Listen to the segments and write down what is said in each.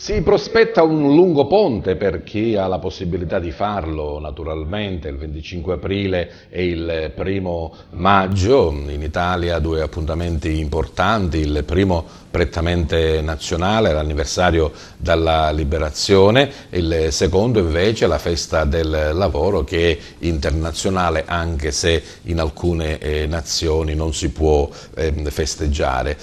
Si prospetta un lungo ponte per chi ha la possibilità di farlo, naturalmente, il 25 aprile e il 1° maggio. In Italia due appuntamenti importanti, il primo prettamente nazionale, l'anniversario dalla liberazione, il secondo invece la festa del lavoro, che è internazionale anche se in alcune nazioni non si può festeggiare.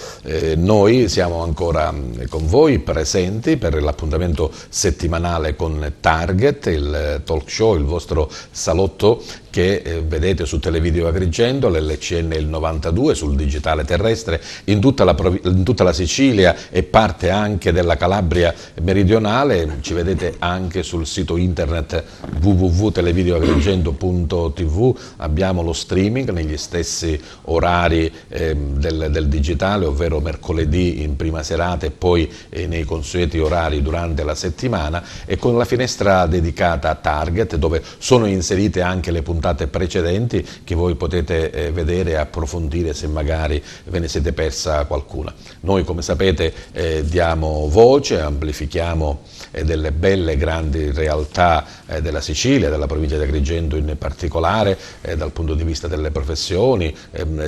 Noi siamo ancora con voi presenti per l'appuntamento settimanale con Target, il talk show, il vostro salotto che vedete su Televideo Agrigento, l'LCN il 92, sul digitale terrestre, in tutta la Sicilia e parte anche della Calabria meridionale. Ci vedete anche sul sito internet www.televideoagrigento.tv, abbiamo lo streaming negli stessi orari del digitale, ovvero mercoledì in prima serata e poi nei consueti orari durante la settimana, e con la finestra dedicata a Target, dove sono inserite anche le puntate precedenti che voi potete vedere e approfondire se magari ve ne siete persa qualcuna. Noi, come sapete, diamo voce, amplifichiamo delle belle grandi realtà della Sicilia, della provincia di Agrigento in particolare, dal punto di vista delle professioni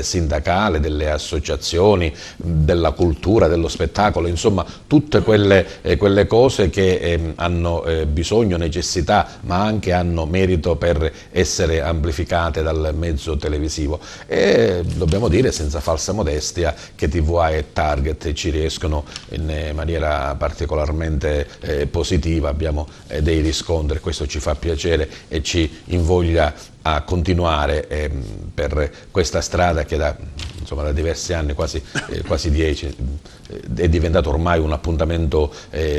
sindacali, delle associazioni, della cultura, dello spettacolo, insomma tutte quelle cose che hanno bisogno, necessità, ma anche hanno merito per essere amplificate dal mezzo televisivo. E dobbiamo dire senza falsa modestia che TVA e Target ci riescono in maniera particolarmente positiva, abbiamo dei riscontri, questo ci fa piacere e ci invoglia a continuare per questa strada che da diversi anni, quasi 10, è diventato ormai un appuntamento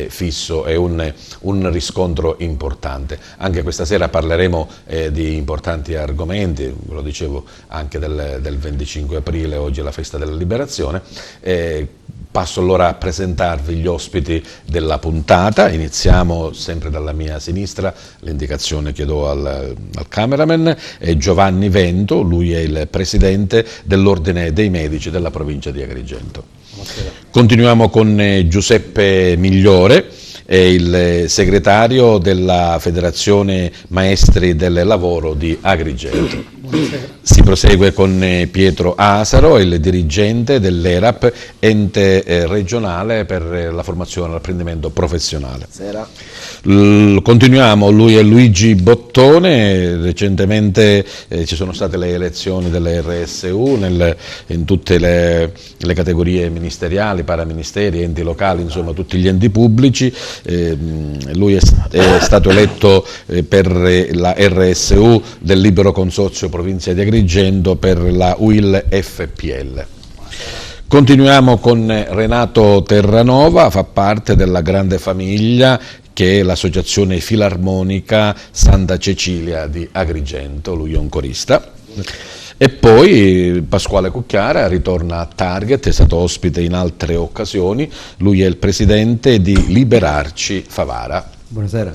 fisso e un riscontro importante. Anche questa sera parleremo di importanti argomenti, ve lo dicevo anche del 25 aprile, oggi è la festa della liberazione. Passo allora a presentarvi gli ospiti della puntata. Iniziamo sempre dalla mia sinistra, l'indicazione che do al cameraman, è Giovanni Vento, lui è il presidente dell'Ordine dei Medici della provincia di Agrigento. Buonasera. Continuiamo con Giuseppe Migliore, è il segretario della Federazione Maestri del Lavoro di Agrigento. Buonasera. Si prosegue con Pietro Asaro, il dirigente dell'ERAP, ente regionale per la formazione e l'apprendimento professionale. Buonasera. Continuiamo, lui è Luigi Bottone, recentemente ci sono state le elezioni delle RSU in tutte le categorie ministeriali, paraministeri, enti locali, insomma tutti gli enti pubblici. Lui è stato eletto per la RSU del Libero Consorzio Provincia di Agrigento per la UIL FPL. Continuiamo con Renato Terranova, fa parte della grande famiglia che è l'Associazione Filarmonica Santa Cecilia di Agrigento, lui è un corista. E poi Pasquale Cucchiara ritorna a Target, è stato ospite in altre occasioni, lui è il presidente di Liberarci Favara. Buonasera.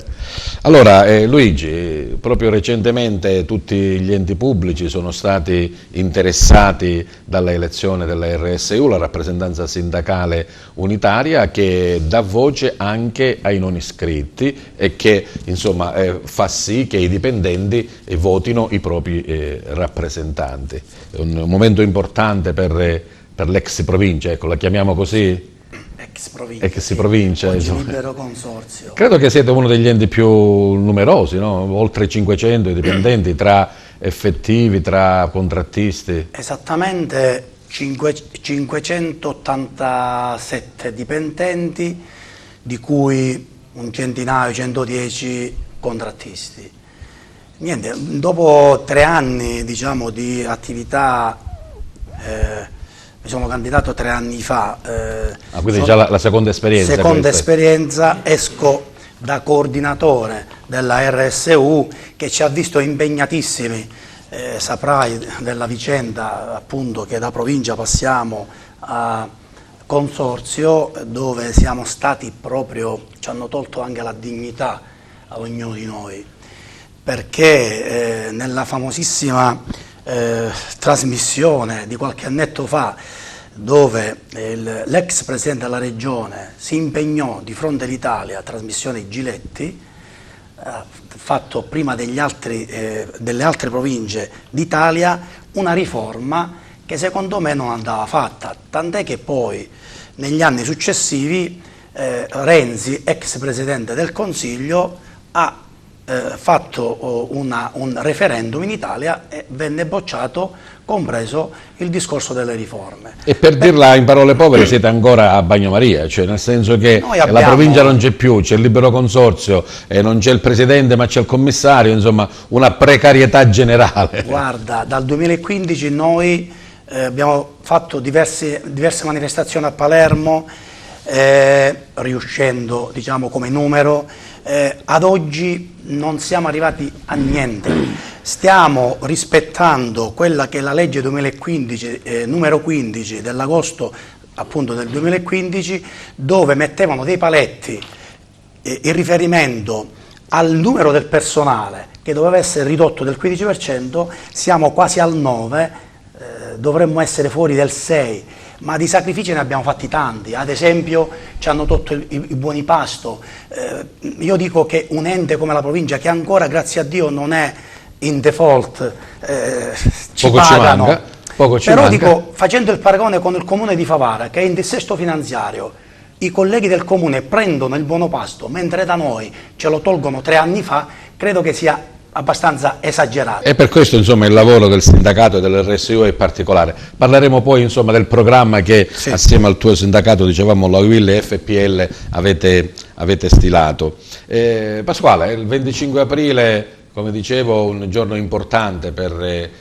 Allora Luigi, proprio recentemente tutti gli enti pubblici sono stati interessati dalla elezione della RSU, la rappresentanza sindacale unitaria, che dà voce anche ai non iscritti e che insomma fa sì che i dipendenti votino i propri rappresentanti. È un momento importante per l'ex provincia, ecco, la chiamiamo così? Ex provincia, Libero Consorzio. Credo che siete uno degli enti più numerosi, no? Oltre 500 dipendenti tra effettivi, tra contrattisti. Esattamente 587 dipendenti, di cui un centinaio, 110 contrattisti. Niente, dopo 3 anni di attività, mi sono candidato 3 anni fa. Quindi già la seconda esperienza. Seconda esperienza, esco da coordinatore della RSU, che ci ha visto impegnatissimi. Saprai della vicenda, appunto, che da provincia passiamo a consorzio, dove siamo stati proprio, ci hanno tolto anche la dignità a ognuno di noi, perché nella famosissima trasmissione di qualche annetto fa dove l'ex Presidente della Regione si impegnò di fronte all'Italia, trasmissione Giletti, fatto prima delle altre province d'Italia, una riforma che secondo me non andava fatta, tant'è che poi negli anni successivi Renzi, ex Presidente del Consiglio, ha fatto un referendum in Italia e venne bocciato, compreso il discorso delle riforme. E per dirla in parole povere siete ancora a bagnomaria, cioè nel senso che la provincia non c'è più, c'è il libero consorzio, non c'è il presidente ma c'è il commissario, insomma una precarietà generale. Guarda, dal 2015 noi abbiamo fatto diverse manifestazioni a Palermo, riuscendo, diciamo, come numero. Ad oggi non siamo arrivati a niente, stiamo rispettando quella che è la legge 2015, numero 15 dell'agosto appunto del 2015, dove mettevano dei paletti in riferimento al numero del personale che doveva essere ridotto del 15%, siamo quasi al 9%, dovremmo essere fuori del 6%. Ma di sacrifici ne abbiamo fatti tanti, ad esempio ci hanno tolto i buoni pasto. Io dico che un ente come la provincia, che ancora grazie a Dio non è in default, ci pagano. Però dico, facendo il paragone con il comune di Favara, che è in dissesto finanziario, i colleghi del comune prendono il buono pasto, mentre da noi ce lo tolgono 3 anni fa, credo che sia abbastanza esagerato. E per questo insomma il lavoro del sindacato e dell'RSU è particolare. Parleremo poi insomma del programma che assieme al tuo sindacato, dicevamo la UIL e FPL, avete stilato. Pasquale, il 25 aprile, come dicevo, un giorno importante per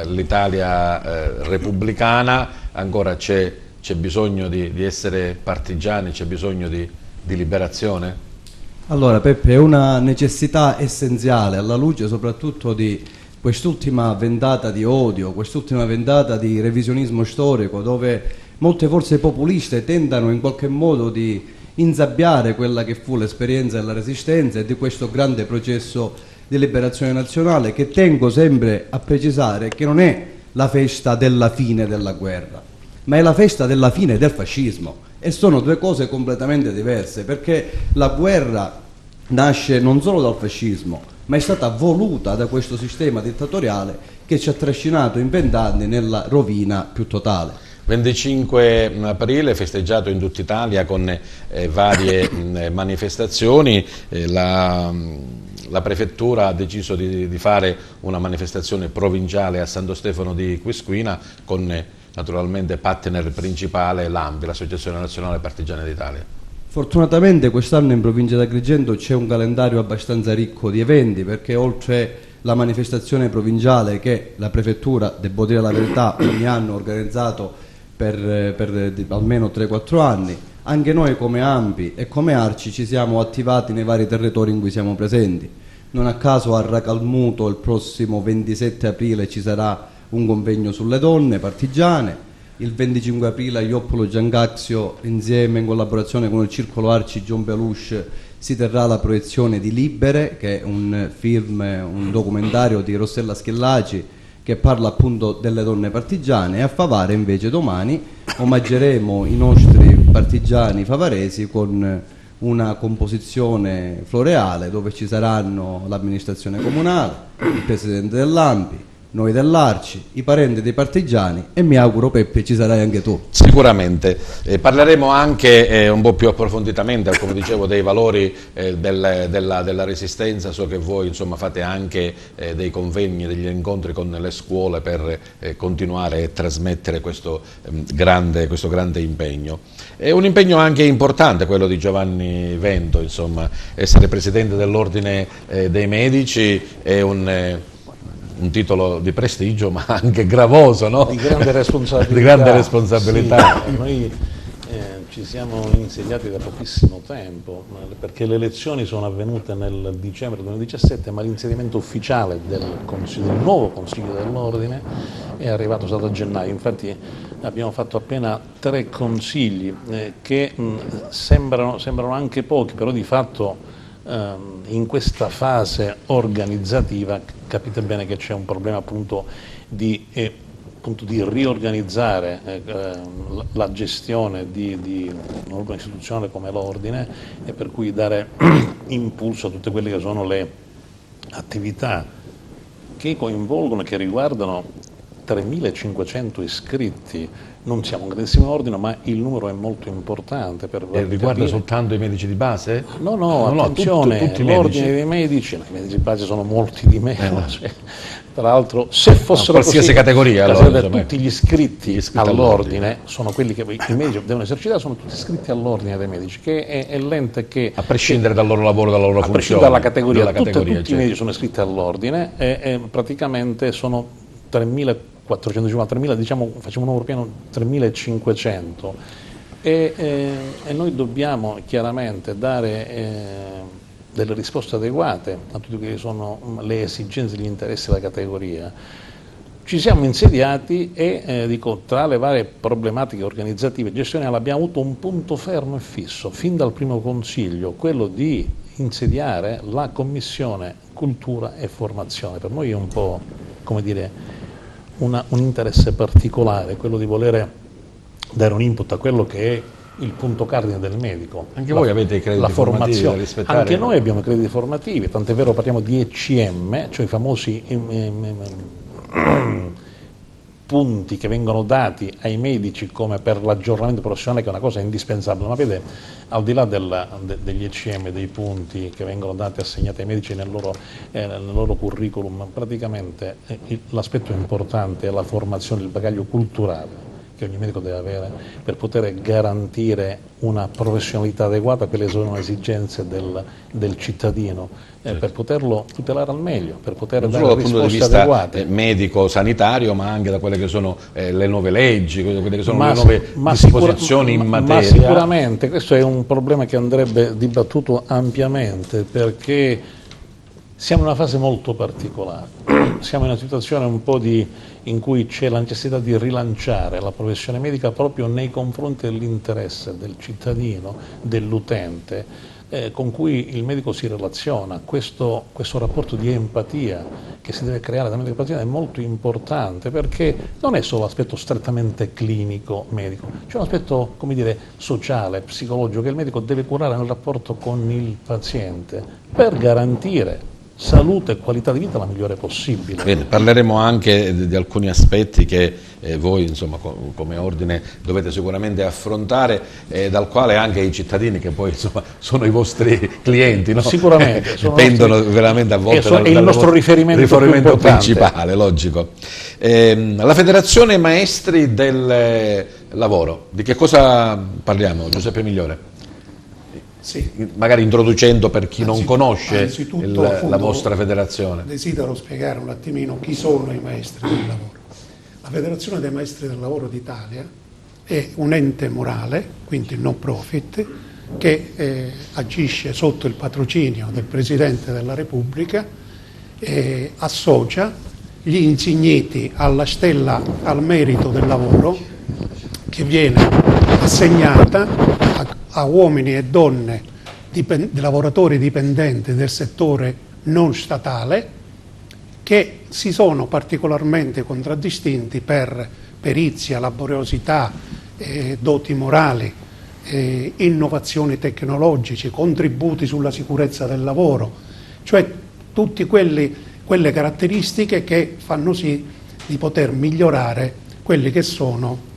l'Italia repubblicana, ancora c'è bisogno di essere partigiani, c'è bisogno di liberazione? Allora Peppe, è una necessità essenziale alla luce soprattutto di quest'ultima vendata di odio, quest'ultima vendata di revisionismo storico, dove molte forze populiste tentano in qualche modo di insabbiare quella che fu l'esperienza della Resistenza e di questo grande processo di liberazione nazionale, che tengo sempre a precisare che non è la festa della fine della guerra, ma è la festa della fine del fascismo. E sono due cose completamente diverse, perché la guerra nasce non solo dal fascismo, ma è stata voluta da questo sistema dittatoriale che ci ha trascinato in 20 anni nella rovina più totale. 25 aprile festeggiato in tutta Italia con varie manifestazioni, la prefettura ha deciso di fare una manifestazione provinciale a Santo Stefano di Quisquina con naturalmente partner principale l'ANPI, l'Associazione Nazionale Partigiani d'Italia. Fortunatamente quest'anno in provincia di Agrigento c'è un calendario abbastanza ricco di eventi, perché oltre la manifestazione provinciale che la prefettura, devo dire la verità, ogni anno ha organizzato per almeno 3-4 anni, anche noi come ANPI e come ARCI ci siamo attivati nei vari territori in cui siamo presenti. Non a caso a Racalmuto il prossimo 27 aprile ci sarà un convegno sulle donne partigiane, il 25 aprile a Ioppolo Giancaxio, insieme in collaborazione con il Circolo Arci John Belushi, si terrà la proiezione di Libere, che è un film, un documentario di Rossella Schillaci che parla appunto delle donne partigiane, e a Favara invece domani omaggeremo i nostri partigiani favaresi con una composizione floreale dove ci saranno l'amministrazione comunale, il presidente dell'ANPI, noi dell'Arci, i parenti dei partigiani, e mi auguro, Peppe, ci sarai anche tu. Sicuramente. Parleremo anche un po' più approfonditamente, come dicevo, dei valori della Resistenza. So che voi insomma fate anche dei convegni, degli incontri con le scuole per continuare a trasmettere questo grande impegno. È un impegno anche importante quello di Giovanni Vento, insomma, essere presidente dell'Ordine dei Medici è un titolo di prestigio ma anche gravoso, no? Di grande responsabilità. Di grande responsabilità. Sì, noi ci siamo insediati da pochissimo tempo, perché le elezioni sono avvenute nel dicembre 2017, ma l'insediamento ufficiale del nuovo Consiglio dell'Ordine è arrivato stato a gennaio. Infatti abbiamo fatto appena 3 consigli che sembrano anche pochi, però di fatto in questa fase organizzativa capite bene che c'è un problema appunto di appunto di riorganizzare la gestione di un organo istituzionale come l'Ordine, e per cui dare impulso a tutte quelle che sono le attività che coinvolgono e che riguardano 3.500 iscritti. Non siamo un grandissimo ordine, ma il numero è molto importante. E riguarda soltanto i medici di base? No, attenzione, tutti i l'ordine dei medici, i medici di base sono molti di meno. Tra l'altro, se fossero qualsiasi così, categoria, allora, tutti gli iscritti all'ordine sono quelli che i medici devono esercitare, sono tutti iscritti all'ordine dei medici, che è l'ente che, a prescindere dal loro lavoro, dalla loro funzione, a prescindere dalla categoria, tutti certo. i medici sono iscritti all'ordine e praticamente sono 3.450, diciamo, facciamo un numero pieno, 3.500 e noi dobbiamo chiaramente dare delle risposte adeguate a tutte quelle che sono le esigenze e gli interessi della categoria. Ci siamo insediati e dico, tra le varie problematiche organizzative e gestionali abbiamo avuto un punto fermo e fisso fin dal primo consiglio, quello di insediare la Commissione Cultura e Formazione. Per noi è un po', come dire, un interesse particolare, quello di volere dare un input a quello che è il punto cardine del medico. Anche voi avete i crediti formativi da rispettare? Anche noi abbiamo i crediti formativi, tant'è vero parliamo di ECM, cioè i famosi punti che vengono dati ai medici come per l'aggiornamento professionale, che è una cosa indispensabile, ma vede, al di là degli ECM, dei punti che vengono dati, assegnati ai medici nel loro curriculum, praticamente l'aspetto importante è la formazione, il bagaglio culturale che ogni medico deve avere per poter garantire una professionalità adeguata a quelle che sono le esigenze del cittadino, per poterlo tutelare al meglio, per poter non dare solo dal punto di vista adeguate. medico-sanitario, ma anche da quelle che sono le nuove leggi, quelle che sono le nuove disposizioni in materia. Ma sicuramente questo è un problema che andrebbe dibattuto ampiamente, perché siamo in una fase molto particolare, siamo in una situazione un po' in cui c'è la necessità di rilanciare la professione medica proprio nei confronti dell'interesse del cittadino, dell'utente, con cui il medico si relaziona. Questo rapporto di empatia che si deve creare da medico e paziente è molto importante, perché non è solo l'aspetto strettamente clinico medico, c'è un aspetto, come dire, sociale, psicologico, che il medico deve curare nel rapporto con il paziente per garantire salute e qualità di vita la migliore possibile. Bene, parleremo anche di alcuni aspetti che voi, insomma, come ordine dovete sicuramente affrontare, dal quale anche i cittadini, che poi, insomma, sono i vostri clienti, no? Sicuramente dipendono veramente a volte è il nostro riferimento principale, logico. La Federazione Maestri del Lavoro, di che cosa parliamo, Giuseppe Migliore? Sì. Magari introducendo per chi non conosce appunto, la vostra federazione. Desidero spiegare un attimino chi sono i maestri del lavoro. La Federazione dei Maestri del Lavoro d'Italia è un ente morale, quindi non profit, che agisce sotto il patrocinio del Presidente della Repubblica e associa gli insigniti alla stella al merito del lavoro, che viene assegnata a uomini e donne lavoratori dipendenti del settore non statale, che si sono particolarmente contraddistinti per perizia, laboriosità, doti morali, innovazioni tecnologiche, contributi sulla sicurezza del lavoro, cioè tutte quelle caratteristiche che fanno sì di poter migliorare quelle che sono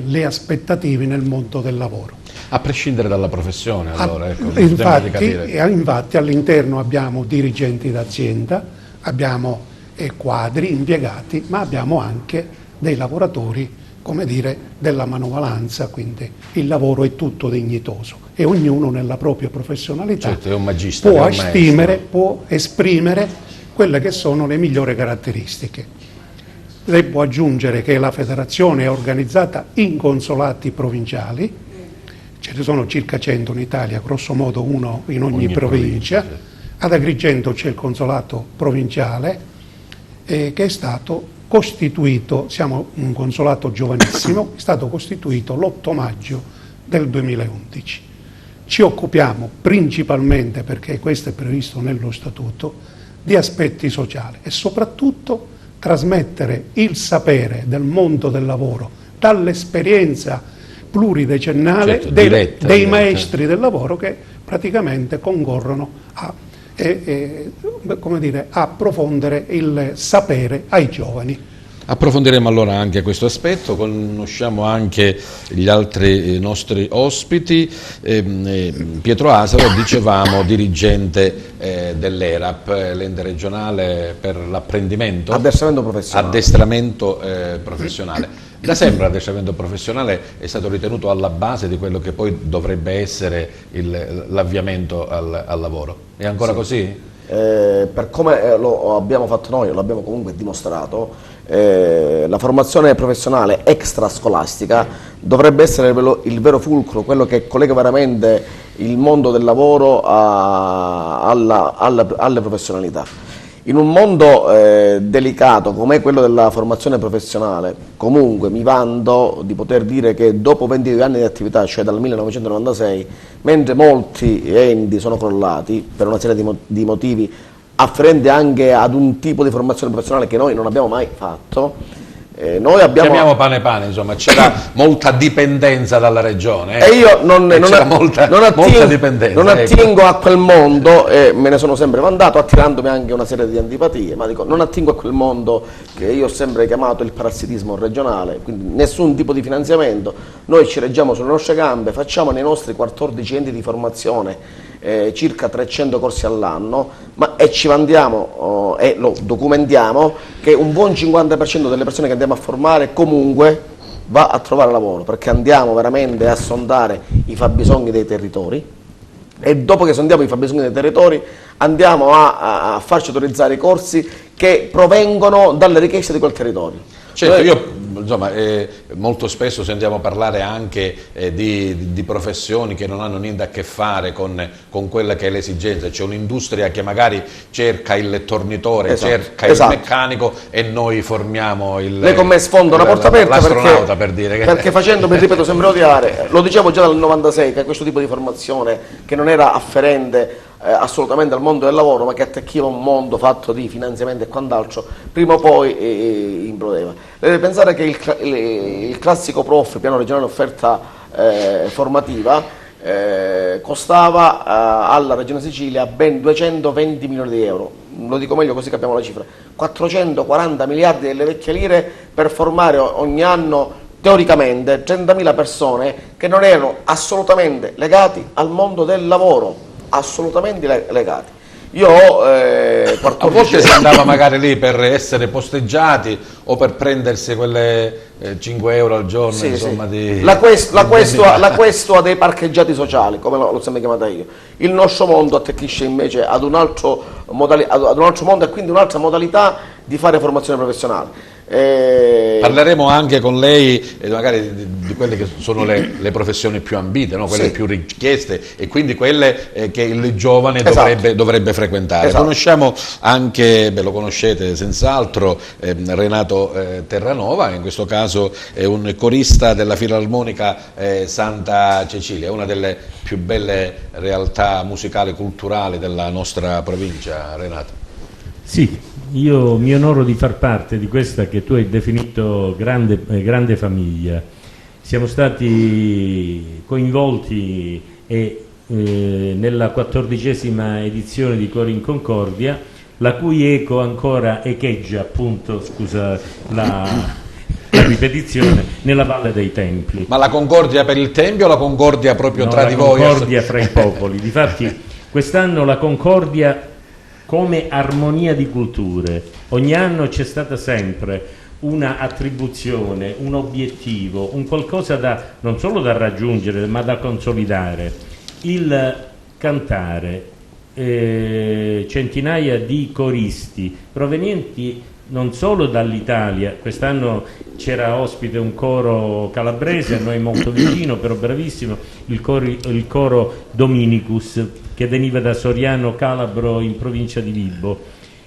le aspettative nel mondo del lavoro. A prescindere dalla professione, allora, ecco, infatti all'interno abbiamo dirigenti d'azienda, abbiamo quadri, impiegati, ma abbiamo anche dei lavoratori, come dire, della manovalanza, quindi il lavoro è tutto dignitoso e ognuno nella propria professionalità, certo, è un magistro, può esprimere quelle che sono le migliori caratteristiche. Devo aggiungere che la federazione è organizzata in consolati provinciali, ce ne sono circa 100 in Italia, grosso modo uno in ogni provincia. Sì. Ad Agrigento c'è il consolato provinciale che è stato costituito, siamo un consolato giovanissimo, è stato costituito l'8 maggio del 2011. Ci occupiamo principalmente, perché questo è previsto nello statuto, di aspetti sociali e soprattutto trasmettere il sapere del mondo del lavoro dall'esperienza pluridecennale dei maestri del lavoro che praticamente concorrono a approfondire il sapere ai giovani. Approfondiremo allora anche questo aspetto, conosciamo anche gli altri nostri ospiti. Pietro Asaro, dicevamo, dirigente dell'ERAP, l'ente regionale per l'apprendimento. Addestramento professionale. Da sempre l'addestramento professionale è stato ritenuto alla base di quello che poi dovrebbe essere l'avviamento al lavoro. È ancora così? Per come lo abbiamo fatto noi, lo abbiamo comunque dimostrato, la formazione professionale extrascolastica dovrebbe essere il vero fulcro, quello che collega veramente il mondo del lavoro alle professionalità. In un mondo delicato come quello della formazione professionale, comunque mi vanto di poter dire che dopo 22 anni di attività, cioè dal 1996, mentre molti enti sono crollati per una serie di motivi afferenti anche ad un tipo di formazione professionale che noi non abbiamo mai fatto, noi abbiamo... Chiamiamo pane, insomma, c'era molta dipendenza dalla regione. E io non dipendenza, attingo a quel mondo, e me ne sono sempre vantato, attirandomi anche una serie di antipatie, ma dico, non attingo a quel mondo che io ho sempre chiamato il parassitismo regionale, quindi nessun tipo di finanziamento, noi ci reggiamo sulle nostre gambe, facciamo nei nostri 14 enti di formazione circa 300 corsi all'anno, e ci vantiamo e lo documentiamo che un buon 50% delle persone che andiamo a formare comunque va a trovare lavoro, perché andiamo veramente a sondare i fabbisogni dei territori e dopo che sondiamo i fabbisogni dei territori andiamo a farci autorizzare i corsi che provengono dalle richieste di quel territorio. Certo, io insomma, molto spesso sentiamo parlare anche di professioni che non hanno niente a che fare con quella che è l'esigenza. C'è un'industria che magari cerca il tornitore, cerca il meccanico e noi formiamo Lei con me sfonda una porta aperta l'astronauta, per dire. Perché facendomi, ripeto, sempre odiare, lo dicevo già dal 96, che questo tipo di formazione che non era afferente assolutamente al mondo del lavoro, ma che attecchiva un mondo fatto di finanziamenti e quant'altro, prima o poi implodeva. Lei deve pensare che il classico prof, piano regionale offerta formativa, costava alla Regione Sicilia ben 220 milioni di euro, lo dico meglio così capiamo la cifra, 440 miliardi delle vecchie lire per formare ogni anno teoricamente 30.000 persone che non erano assolutamente legati al mondo del lavoro, assolutamente legati. Io ho a volte si andava magari lì per essere posteggiati o per prendersi quelle 5 euro al giorno, sì, insomma, sì. La questua dei parcheggiati sociali, come l'ho sempre chiamata io. Il nostro mondo attecchisce invece ad un altro mondo e quindi un'altra modalità di fare formazione professionale. Parleremo anche con lei magari di quelle che sono le professioni più ambite, no? Quelle più richieste e quindi quelle che il giovane dovrebbe frequentare. Conosciamo anche, lo conoscete senz'altro, Renato Terranova, in questo caso è un corista della Filarmonica Santa Cecilia, una delle più belle realtà musicali e culturali della nostra provincia. Renato. Sì, io mi onoro di far parte di questa che tu hai definito grande famiglia. Siamo stati coinvolti nella 14ª edizione di Cori in Concordia, la cui eco ancora echeggia, appunto, scusa la ripetizione, nella Valle dei Templi. Ma la concordia per il Tempio o la concordia proprio tra di voi? La concordia fra i popoli. Difatti quest'anno la concordia come armonia di culture. Ogni anno c'è stata sempre una attribuzione, un obiettivo, un qualcosa non solo da raggiungere ma da consolidare. Il cantare centinaia di coristi provenienti non solo dall'Italia, quest'anno c'era ospite un coro calabrese, a noi molto vicino, però bravissimo, il coro Dominicus, che veniva da Soriano Calabro in provincia di Vibo,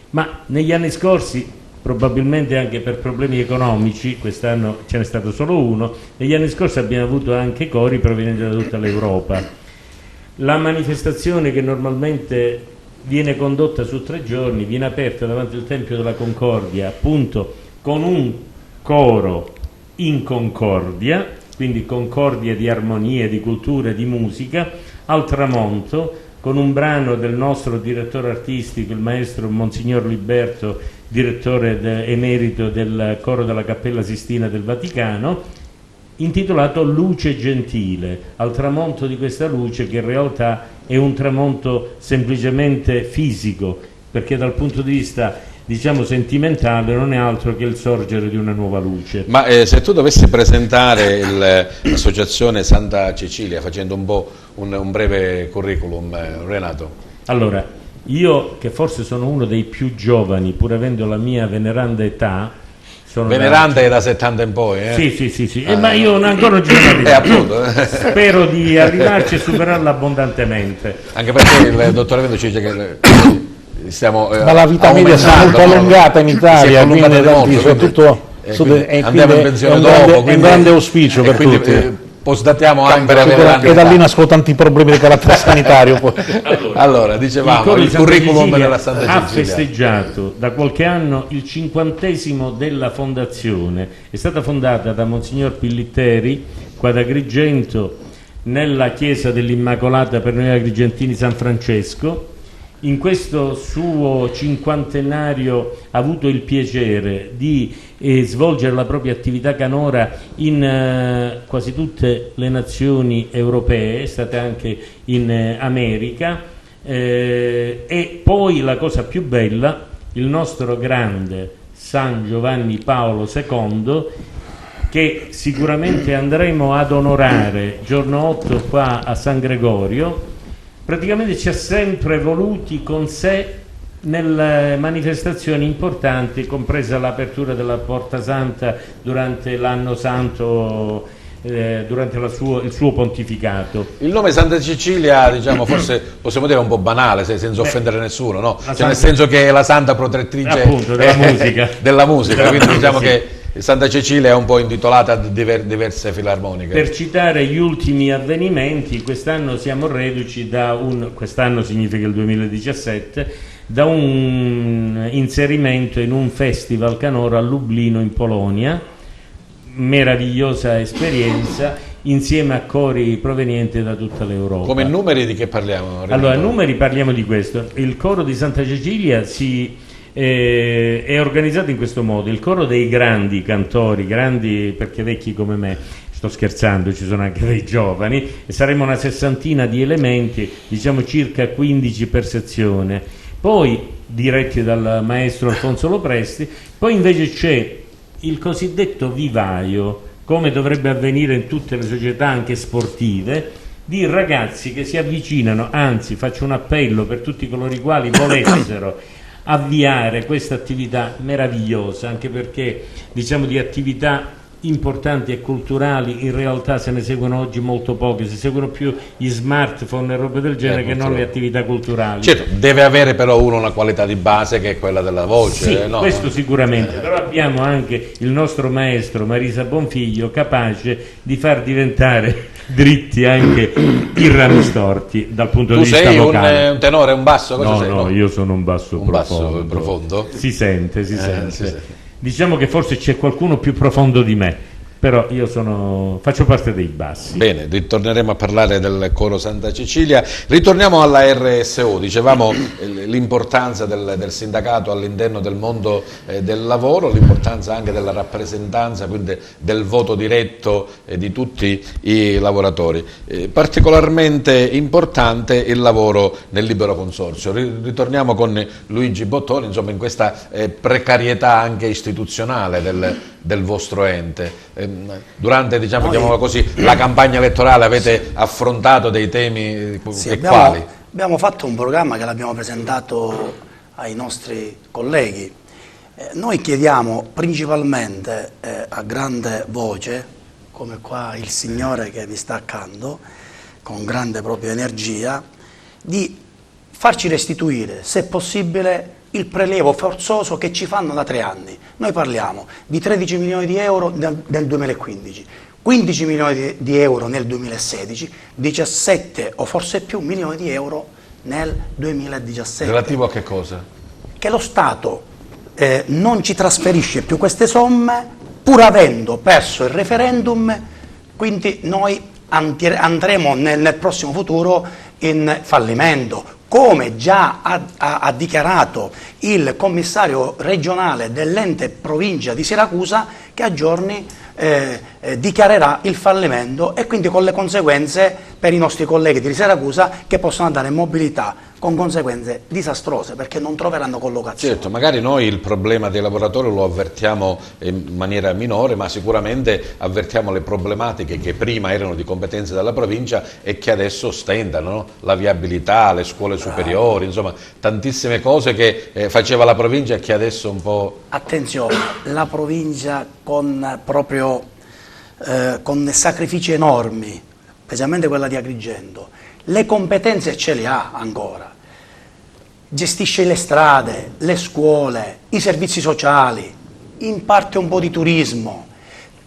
ma negli anni scorsi, probabilmente anche per problemi economici, quest'anno ce n'è stato solo uno, negli anni scorsi abbiamo avuto anche cori provenienti da tutta l'Europa. La manifestazione che normalmente viene condotta su 3 giorni, viene aperta davanti al Tempio della Concordia, appunto con un coro in concordia, quindi concordia di armonie, di cultura, di musica, al tramonto, con un brano del nostro direttore artistico, il maestro Monsignor Liberto, direttore emerito del coro della Cappella Sistina del Vaticano, intitolato Luce Gentile, al tramonto di questa luce che in realtà è un tramonto semplicemente fisico, perché dal punto di vista, diciamo, sentimentale non è altro che il sorgere di una nuova luce. Ma se tu dovessi presentare l'associazione Santa Cecilia facendo un po' un breve curriculum, Renato? Allora, io che forse sono uno dei più giovani, pur avendo la mia veneranda età, veneranda è da 70 in poi, Sì. Ma io ancora non ci sono arrivato. Spero di arrivarci e superarla abbondantemente. Anche perché il dottor Evento ci dice che stiamo ma la vita media si è molto allungata in Italia, quindi soprattutto andiamo in pensione dopo, è un grande auspicio per tutti. Postdatiamo anche per avere e da lì nascono tanti problemi di carattere sanitario. Allora, dicevamo, il curriculum della Santa Cecilia ha festeggiato da qualche anno il 50° della fondazione. È stata fondata da Monsignor Pillitteri qua da Agrigento, nella chiesa dell'Immacolata per noi agrigentini San Francesco. In questo suo cinquantenario ha avuto il piacere di svolgere la propria attività canora in quasi tutte le nazioni europee, è stata anche in America, e poi la cosa più bella, il nostro grande San Giovanni Paolo II, che sicuramente andremo ad onorare giorno 8 qua a San Gregorio. Praticamente ci ha sempre voluti con sé nelle manifestazioni importanti, compresa l'apertura della Porta Santa durante l'anno santo, durante il suo pontificato. Il nome Santa Cecilia, diciamo, forse possiamo dire è un po' banale, senza offendere nessuno, no? Cioè, nel senso che è la santa protettrice appunto della musica, quindi diciamo che Santa Cecilia è un po' intitolata a diverse filarmoniche. Per citare gli ultimi avvenimenti, quest'anno siamo reduci da quest'anno significa il 2017, da un inserimento in un festival canoro a Lublino in Polonia, meravigliosa esperienza, insieme a cori provenienti da tutta l'Europa. Come numeri di che parliamo? Renato? Allora, numeri parliamo di questo. Il coro di Santa Cecilia è organizzato in questo modo: il coro dei grandi cantori, grandi perché vecchi come me, sto scherzando, ci sono anche dei giovani, e saremo una 60ina di elementi, diciamo circa 15 per sezione, poi diretti dal maestro Alfonso Lopresti. Poi invece c'è il cosiddetto vivaio, come dovrebbe avvenire in tutte le società anche sportive, di ragazzi che si avvicinano. Anzi, faccio un appello per tutti coloro i quali volessero avviare questa attività meravigliosa, anche perché, diciamo, di attività importanti e culturali in realtà se ne seguono oggi molto poche, si seguono più gli smartphone e robe del genere che non le attività culturali. Certo, deve avere però uno una qualità di base che è quella della voce. Sì, no? Questo sicuramente, però abbiamo anche il nostro maestro Marisa Bonfiglio, capace di far diventare dritti anche i rami storti dal punto di vista vocale. Tu sei un tenore, un basso? Cosa sei? No, io sono un basso profondo. Basso profondo? Si sente. Diciamo che forse c'è qualcuno più profondo di me, però io faccio parte dei bassi. Bene, ritorneremo a parlare del coro Santa Cecilia. Ritorniamo alla RSU, dicevamo l'importanza del sindacato all'interno del mondo del lavoro, l'importanza anche della rappresentanza, quindi del voto diretto di tutti i lavoratori. Particolarmente importante il lavoro nel libero consorzio. Ritorniamo con Luigi Bottoni, insomma, in questa precarietà anche istituzionale del vostro ente. Durante, diciamo, chiamiamola così, la campagna elettorale avete affrontato dei temi quali? Abbiamo fatto un programma che l'abbiamo presentato ai nostri colleghi. Noi chiediamo principalmente a grande voce, come qua il signore che vi sta accanto, con grande propria energia, di farci restituire, se possibile, il prelievo forzoso che ci fanno da 3 anni. Noi parliamo di 13 milioni di euro nel 2015, 15 milioni di euro nel 2016, 17 o forse più milioni di euro nel 2017. Relativo a che cosa? Che lo Stato non ci trasferisce più queste somme pur avendo perso il referendum, quindi noi andremo nel prossimo futuro in fallimento, come già ha dichiarato il commissario regionale dell'ente provincia di Siracusa, che a giorni dichiarerà il fallimento, e quindi con le conseguenze per i nostri colleghi di Siracusa, che possono andare in mobilità con conseguenze disastrose perché non troveranno collocazione. Certo, magari noi il problema dei lavoratori lo avvertiamo in maniera minore, ma sicuramente avvertiamo le problematiche che prima erano di competenza della provincia e che adesso stentano, no? La viabilità, le scuole superiori, insomma tantissime cose che faceva la provincia e che adesso un po'... Attenzione, la provincia con sacrifici enormi, specialmente quella di Agrigento, le competenze ce le ha ancora, gestisce le strade, le scuole, i servizi sociali, in parte un po' di turismo,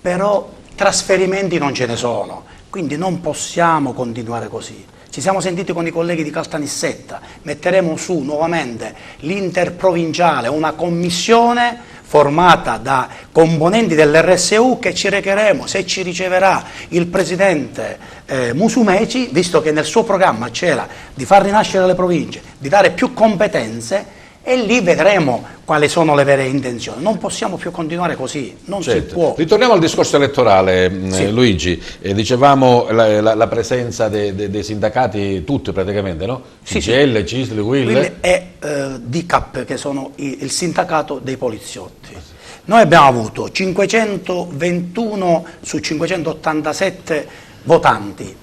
però trasferimenti non ce ne sono, quindi non possiamo continuare così. Ci siamo sentiti con i colleghi di Caltanissetta, metteremo su nuovamente l'interprovinciale, una commissione formata da componenti dell'RSU che ci recheremo, se ci riceverà il presidente Musumeci, visto che nel suo programma c'era di far rinascere le province, di dare più competenze, e lì vedremo quali sono le vere intenzioni. Non possiamo più continuare così, non si può. Ritorniamo al discorso elettorale, Sì. Luigi, dicevamo la presenza dei sindacati tutti praticamente, no? Sì, CGIL, CISL, UIL. UIL e DICAP, che sono il sindacato dei poliziotti. Noi abbiamo avuto 521 su 587 votanti.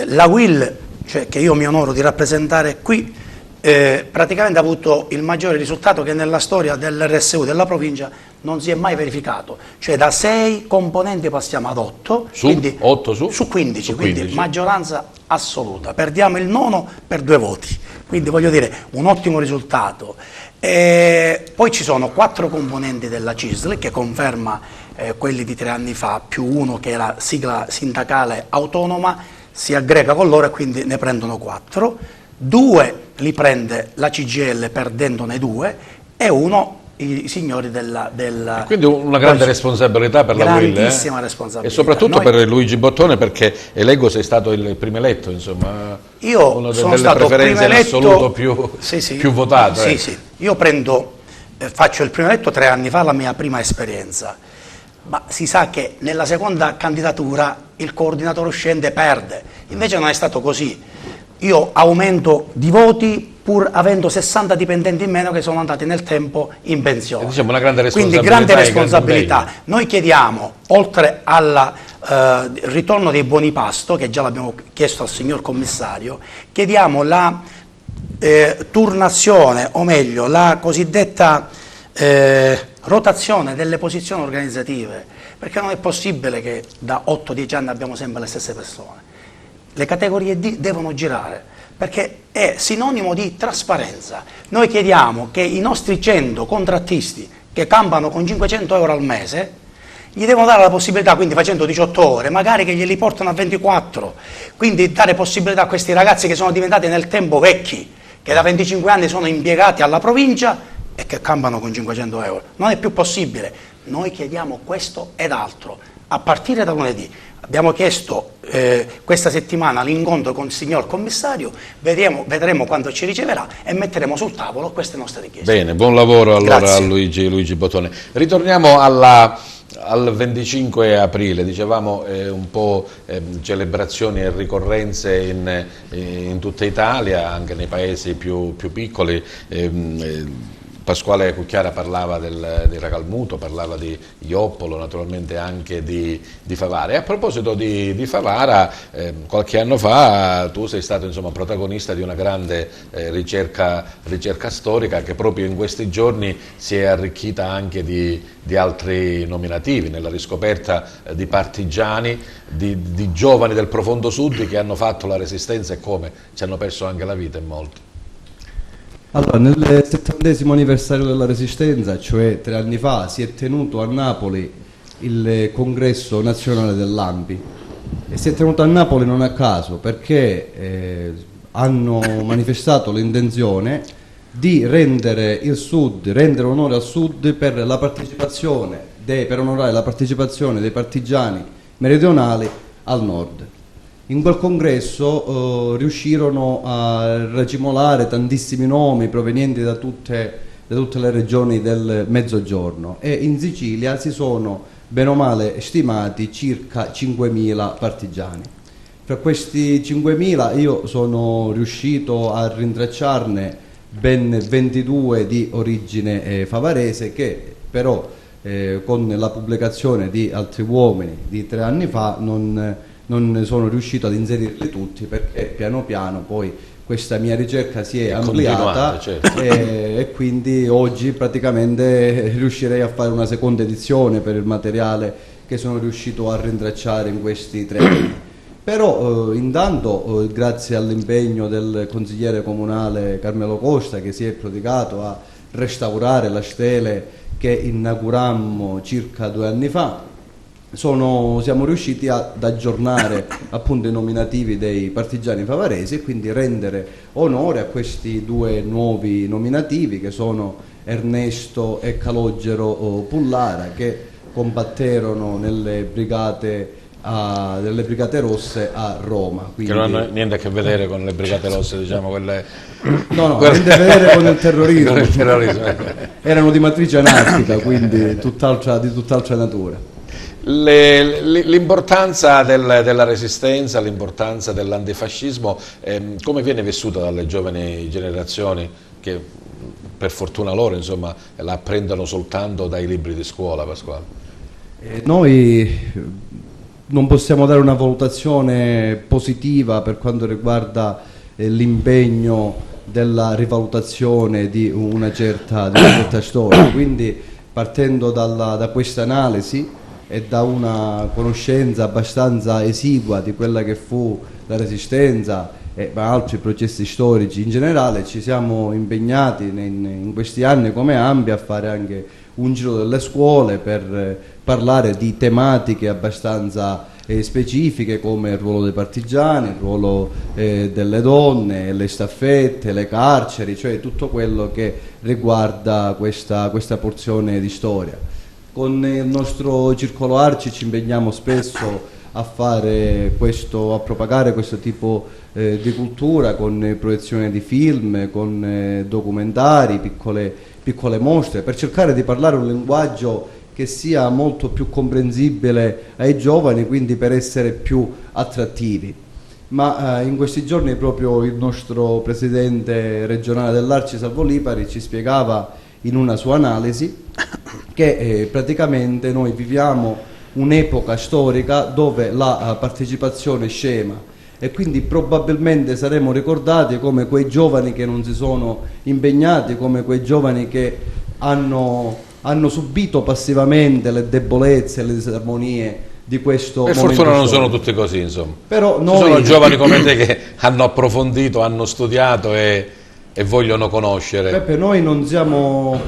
La UIL, cioè, che io mi onoro di rappresentare qui, praticamente ha avuto il maggiore risultato che nella storia dell'RSU della provincia non si è mai verificato, cioè da 6 componenti passiamo ad 8, Su 8 su 15, su quindi 15. maggioranza assoluta, perdiamo il nono per 2 voti, quindi voglio dire un ottimo risultato. Poi ci sono 4 componenti della CISL che conferma quelli di 3 anni fa, più uno che è la sigla sindacale autonoma, si aggrega con loro e quindi ne prendono 4. 2 li prende la CGIL perdendone 2 e uno i signori della Quindi una grande responsabilità per la UIL. Grandissima responsabilità. E soprattutto Noi, per Luigi Bottone, perché leggo sei stato il primo eletto, insomma, io una sono delle stato preferenze in primo eletto, assoluto più votato. Sì, sì. Io faccio il primo eletto 3 anni fa, la mia prima esperienza, ma si sa che nella seconda candidatura il coordinatore uscente perde, invece non è stato così. Io aumento di voti pur avendo 60 dipendenti in meno che sono andati nel tempo in pensione. Diciamo una grande Quindi responsabilità. grande responsabilità. Noi chiediamo, oltre al ritorno dei buoni pasto, che già l'abbiamo chiesto al signor commissario, chiediamo la turnazione, o meglio, la cosiddetta rotazione delle posizioni organizzative, perché non è possibile che da 8-10 anni abbiamo sempre le stesse persone. Le categorie D devono girare, perché è sinonimo di trasparenza. Noi chiediamo che i nostri 100 contrattisti che campano con 500 euro al mese, gli devono dare la possibilità, quindi facendo 18 ore, magari che glieli portano a 24, quindi dare possibilità a questi ragazzi che sono diventati nel tempo vecchi, che da 25 anni sono impiegati alla provincia e che campano con 500 euro. Non è più possibile. Noi chiediamo questo ed altro, a partire da lunedì. Abbiamo chiesto questa settimana l'incontro con il signor commissario, vedremo quando ci riceverà e metteremo sul tavolo queste nostre richieste. Bene, buon lavoro allora a Grazie. Luigi Bottone. Ritorniamo al 25 aprile, dicevamo un po' celebrazioni e ricorrenze in tutta Italia, anche nei paesi più piccoli. Pasquale Cucchiara parlava di Ragalmuto, parlava di Ioppolo, naturalmente anche di Favara. E a proposito di Favara, qualche anno fa tu sei stato insomma protagonista di una grande ricerca storica che proprio in questi giorni si è arricchita anche di altri nominativi, nella riscoperta di partigiani, di giovani del profondo sud che hanno fatto la resistenza e come ci hanno perso anche la vita in molti. Allora, nel 70° anniversario della Resistenza, cioè 3 anni fa, si è tenuto a Napoli il congresso nazionale dell'ANPI e si è tenuto a Napoli non a caso, perché hanno manifestato l'intenzione di rendere onore al Sud per onorare la partecipazione dei partigiani meridionali al Nord. In quel congresso riuscirono a racimolare tantissimi nomi provenienti da tutte le regioni del Mezzogiorno, e in Sicilia si sono bene o male stimati circa 5.000 partigiani. Fra questi 5.000 io sono riuscito a rintracciarne ben 22 di origine favarese, che però con la pubblicazione di Altri uomini di 3 anni fa non sono riuscito ad inserirli tutti, perché piano piano poi questa mia ricerca si è ampliata, certo. e quindi oggi praticamente riuscirei a fare una seconda edizione per il materiale che sono riuscito a rintracciare in questi 3 anni. Però intanto grazie all'impegno del consigliere comunale Carmelo Costa, che si è prodigato a restaurare la stele che inaugurammo circa 2 anni fa, siamo riusciti ad aggiornare appunto i nominativi dei partigiani favaresi, e quindi rendere onore a questi 2 nuovi nominativi, che sono Ernesto e Calogero Pullara, che combatterono nelle brigate rosse a Roma. Quindi, che non hanno niente a che vedere con le brigate rosse, diciamo, quelle... No, niente a che vedere con il terrorismo. Con il terrorismo. Erano di matrice anarchica, quindi di tutt'altra natura. L'importanza della resistenza, l'importanza dell'antifascismo, come viene vissuta dalle giovani generazioni che, per fortuna loro, insomma, la apprendono soltanto dai libri di scuola, Pasquale? Noi non possiamo dare una valutazione positiva per quanto riguarda l'impegno della rivalutazione di una certa storia, quindi partendo da questa analisi e da una conoscenza abbastanza esigua di quella che fu la Resistenza e altri processi storici in generale, ci siamo impegnati in questi anni come AMBI a fare anche un giro delle scuole per parlare di tematiche abbastanza specifiche, come il ruolo dei partigiani, il ruolo delle donne, le staffette, le carceri, cioè tutto quello che riguarda questa porzione di storia. Con il nostro Circolo Arci ci impegniamo spesso a propagare questo tipo di cultura, con proiezione di film, con documentari, piccole mostre, per cercare di parlare un linguaggio che sia molto più comprensibile ai giovani, quindi per essere più attrattivi. Ma in questi giorni proprio il nostro presidente regionale dell'Arci, Salvo Lipari, ci spiegava in una sua analisi che praticamente noi viviamo un'epoca storica dove la partecipazione scema, e quindi probabilmente saremo ricordati come quei giovani che non si sono impegnati, come quei giovani che hanno subito passivamente le debolezze e le disarmonie di questo per momento fortuna non storico. Sono tutti così, insomma. Però ci sono giovani come te che hanno approfondito, hanno studiato e vogliono conoscere. Peppe, noi non siamo...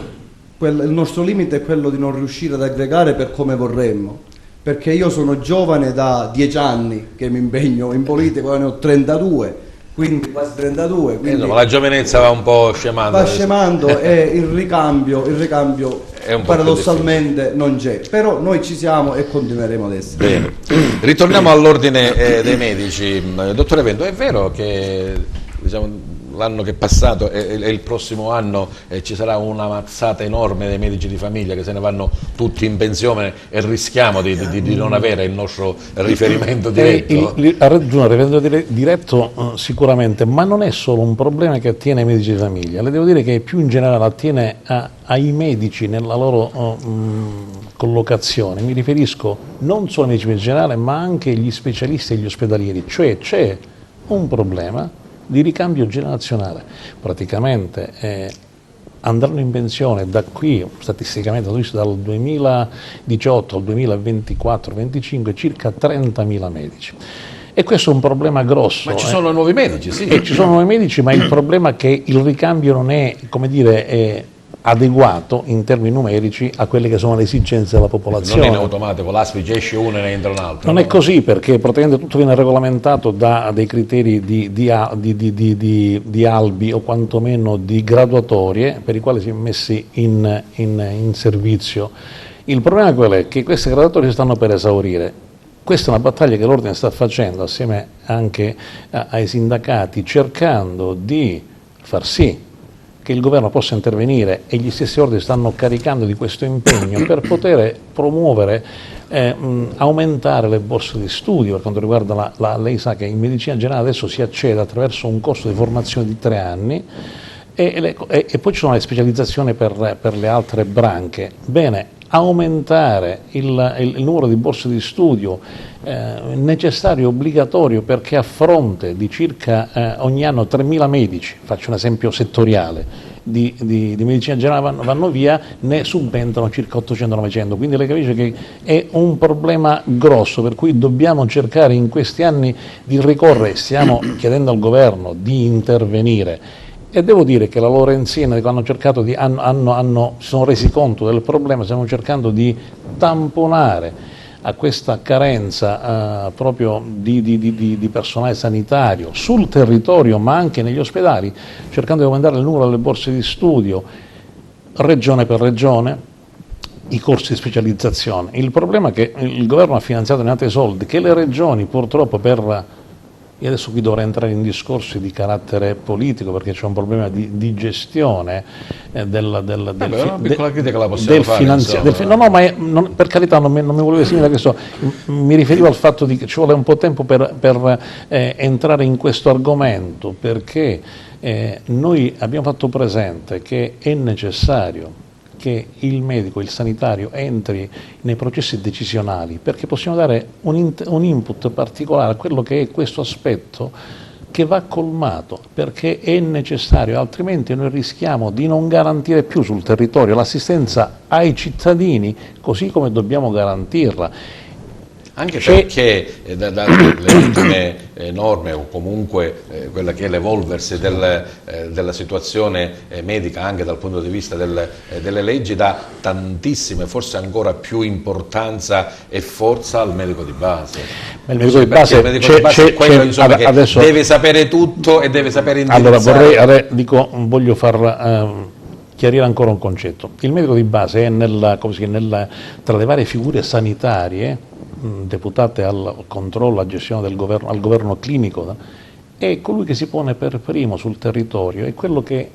il nostro limite è quello di non riuscire ad aggregare per come vorremmo, perché io sono giovane da 10 anni che mi impegno in politica, ne ho 32, quindi quasi 32, quindi insomma, la giovinezza va un po' scemando. Va scemando e il ricambio è un po' paradossalmente non c'è, però noi ci siamo e continueremo ad essere. Bene. Ritorniamo all'ordine dei medici. Dottore Vento, è vero che, diciamo, l'anno che è passato e il prossimo anno ci sarà una mazzata enorme dei medici di famiglia che se ne vanno tutti in pensione e rischiamo di non avere il nostro riferimento diretto? Ha ragione, il riferimento diretto sicuramente, ma non è solo un problema che attiene ai medici di famiglia, le devo dire che più in generale attiene ai medici nella loro collocazione. Mi riferisco non solo ai medici in generale, ma anche agli specialisti e agli ospedalieri, cioè c'è un problema di ricambio generazionale. Praticamente andranno in pensione da qui, statisticamente dal 2018 al 2024-25, circa 30.000 medici. E questo è un problema grosso. Ma ci sono nuovi medici, sì. Ci sono nuovi medici, ma il problema è che il ricambio non è, come dire, adeguato in termini numerici a quelle che sono le esigenze della popolazione. Non è in automatico, l'ASPI esce uno e ne entra un altro. Non è così, perché praticamente tutto viene regolamentato da dei criteri di albi o quantomeno di graduatorie per i quali si è messi in servizio. Il problema è quello è che queste graduatorie si stanno per esaurire. Questa è una battaglia che l'Ordine sta facendo assieme anche ai sindacati, cercando di far sì che il governo possa intervenire, e gli stessi ordini stanno caricando di questo impegno per poter promuovere, aumentare le borse di studio. Per quanto riguarda lei sa che in medicina generale adesso si accede attraverso un corso di formazione di 3 anni e poi ci sono le specializzazioni per le altre branche. Bene, aumentare il numero di borse di studio necessario, obbligatorio, perché a fronte di circa ogni anno 3.000 medici, faccio un esempio settoriale, di medicina generale vanno via, ne subentrano circa 800-900, quindi lei capisce che è un problema grosso, per cui dobbiamo cercare in questi anni di ricorrere, stiamo chiedendo al governo di intervenire. E devo dire che la Lorenzina, quando hanno cercato si sono resi conto del problema, stiamo cercando di tamponare a questa carenza proprio di personale sanitario sul territorio, ma anche negli ospedali, cercando di aumentare il numero delle borse di studio regione per regione, i corsi di specializzazione. Il problema è che il governo ha finanziato in altri soldi che le regioni purtroppo io adesso qui dovrei entrare in discorsi di carattere politico, perché c'è un problema di gestione una piccola critica la possiamo fare, no, ma per carità non mi volevo esimere da questo, mi riferivo al fatto che ci vuole un po' tempo per entrare in questo argomento, perché noi abbiamo fatto presente che è necessario che il medico, il sanitario entri nei processi decisionali, perché possiamo dare un input particolare a quello che è questo aspetto che va colmato, perché è necessario, altrimenti noi rischiamo di non garantire più sul territorio l'assistenza ai cittadini così come dobbiamo garantirla. Anche perché dalle ultime norme, o comunque quella che è l'evolversi della situazione medica, anche dal punto di vista delle leggi, dà tantissime, forse ancora più importanza e forza al medico di base. Il medico di base, è quello, insomma, che adesso deve sapere tutto e deve sapere indirizzare. Allora voglio far chiarire ancora un concetto. Il medico di base è tra le varie figure sanitarie deputate al controllo, alla gestione del governo, al governo clinico, è colui che si pone per primo sul territorio, è quello che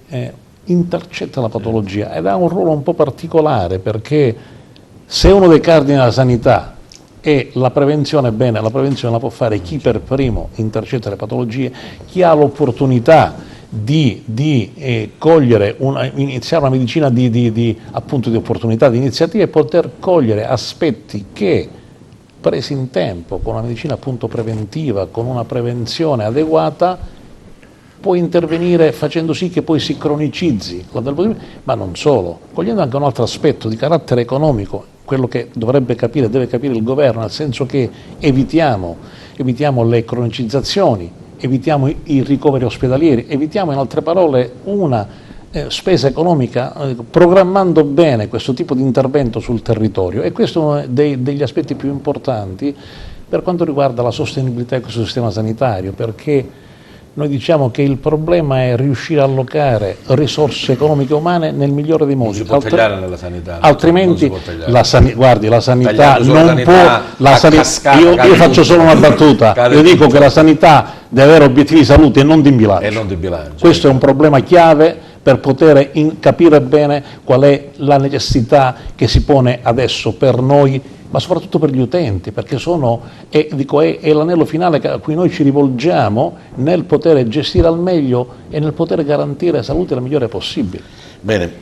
intercetta la patologia ed ha un ruolo un po' particolare, perché se uno dei cardini della sanità è la prevenzione, bene, la prevenzione la può fare chi per primo intercetta le patologie, chi ha l'opportunità di cogliere iniziare una medicina appunto di opportunità, di iniziativa, e poter cogliere aspetti che presi in tempo, con una medicina appunto preventiva, con una prevenzione adeguata, può intervenire facendo sì che poi si cronicizzi, ma non solo, cogliendo anche un altro aspetto di carattere economico, quello che deve capire il governo, nel senso che evitiamo le cronicizzazioni, evitiamo i ricoveri ospedalieri, evitiamo in altre parole una spesa economica, programmando bene questo tipo di intervento sul territorio, e questo è uno degli aspetti più importanti per quanto riguarda la sostenibilità di questo sistema sanitario, perché noi diciamo che il problema è riuscire a allocare risorse economiche e umane nel migliore dei modi. Non si può tagliare nella sanità. Altrimenti la sanità non può. Io faccio solo una battuta. Io dico che la sanità deve avere obiettivi di salute e non di bilancio. Questo è un problema chiave per poter capire bene qual è la necessità che si pone adesso per noi, ma soprattutto per gli utenti, perché è l'anello finale a cui noi ci rivolgiamo nel poter gestire al meglio e nel poter garantire salute la migliore possibile. Bene,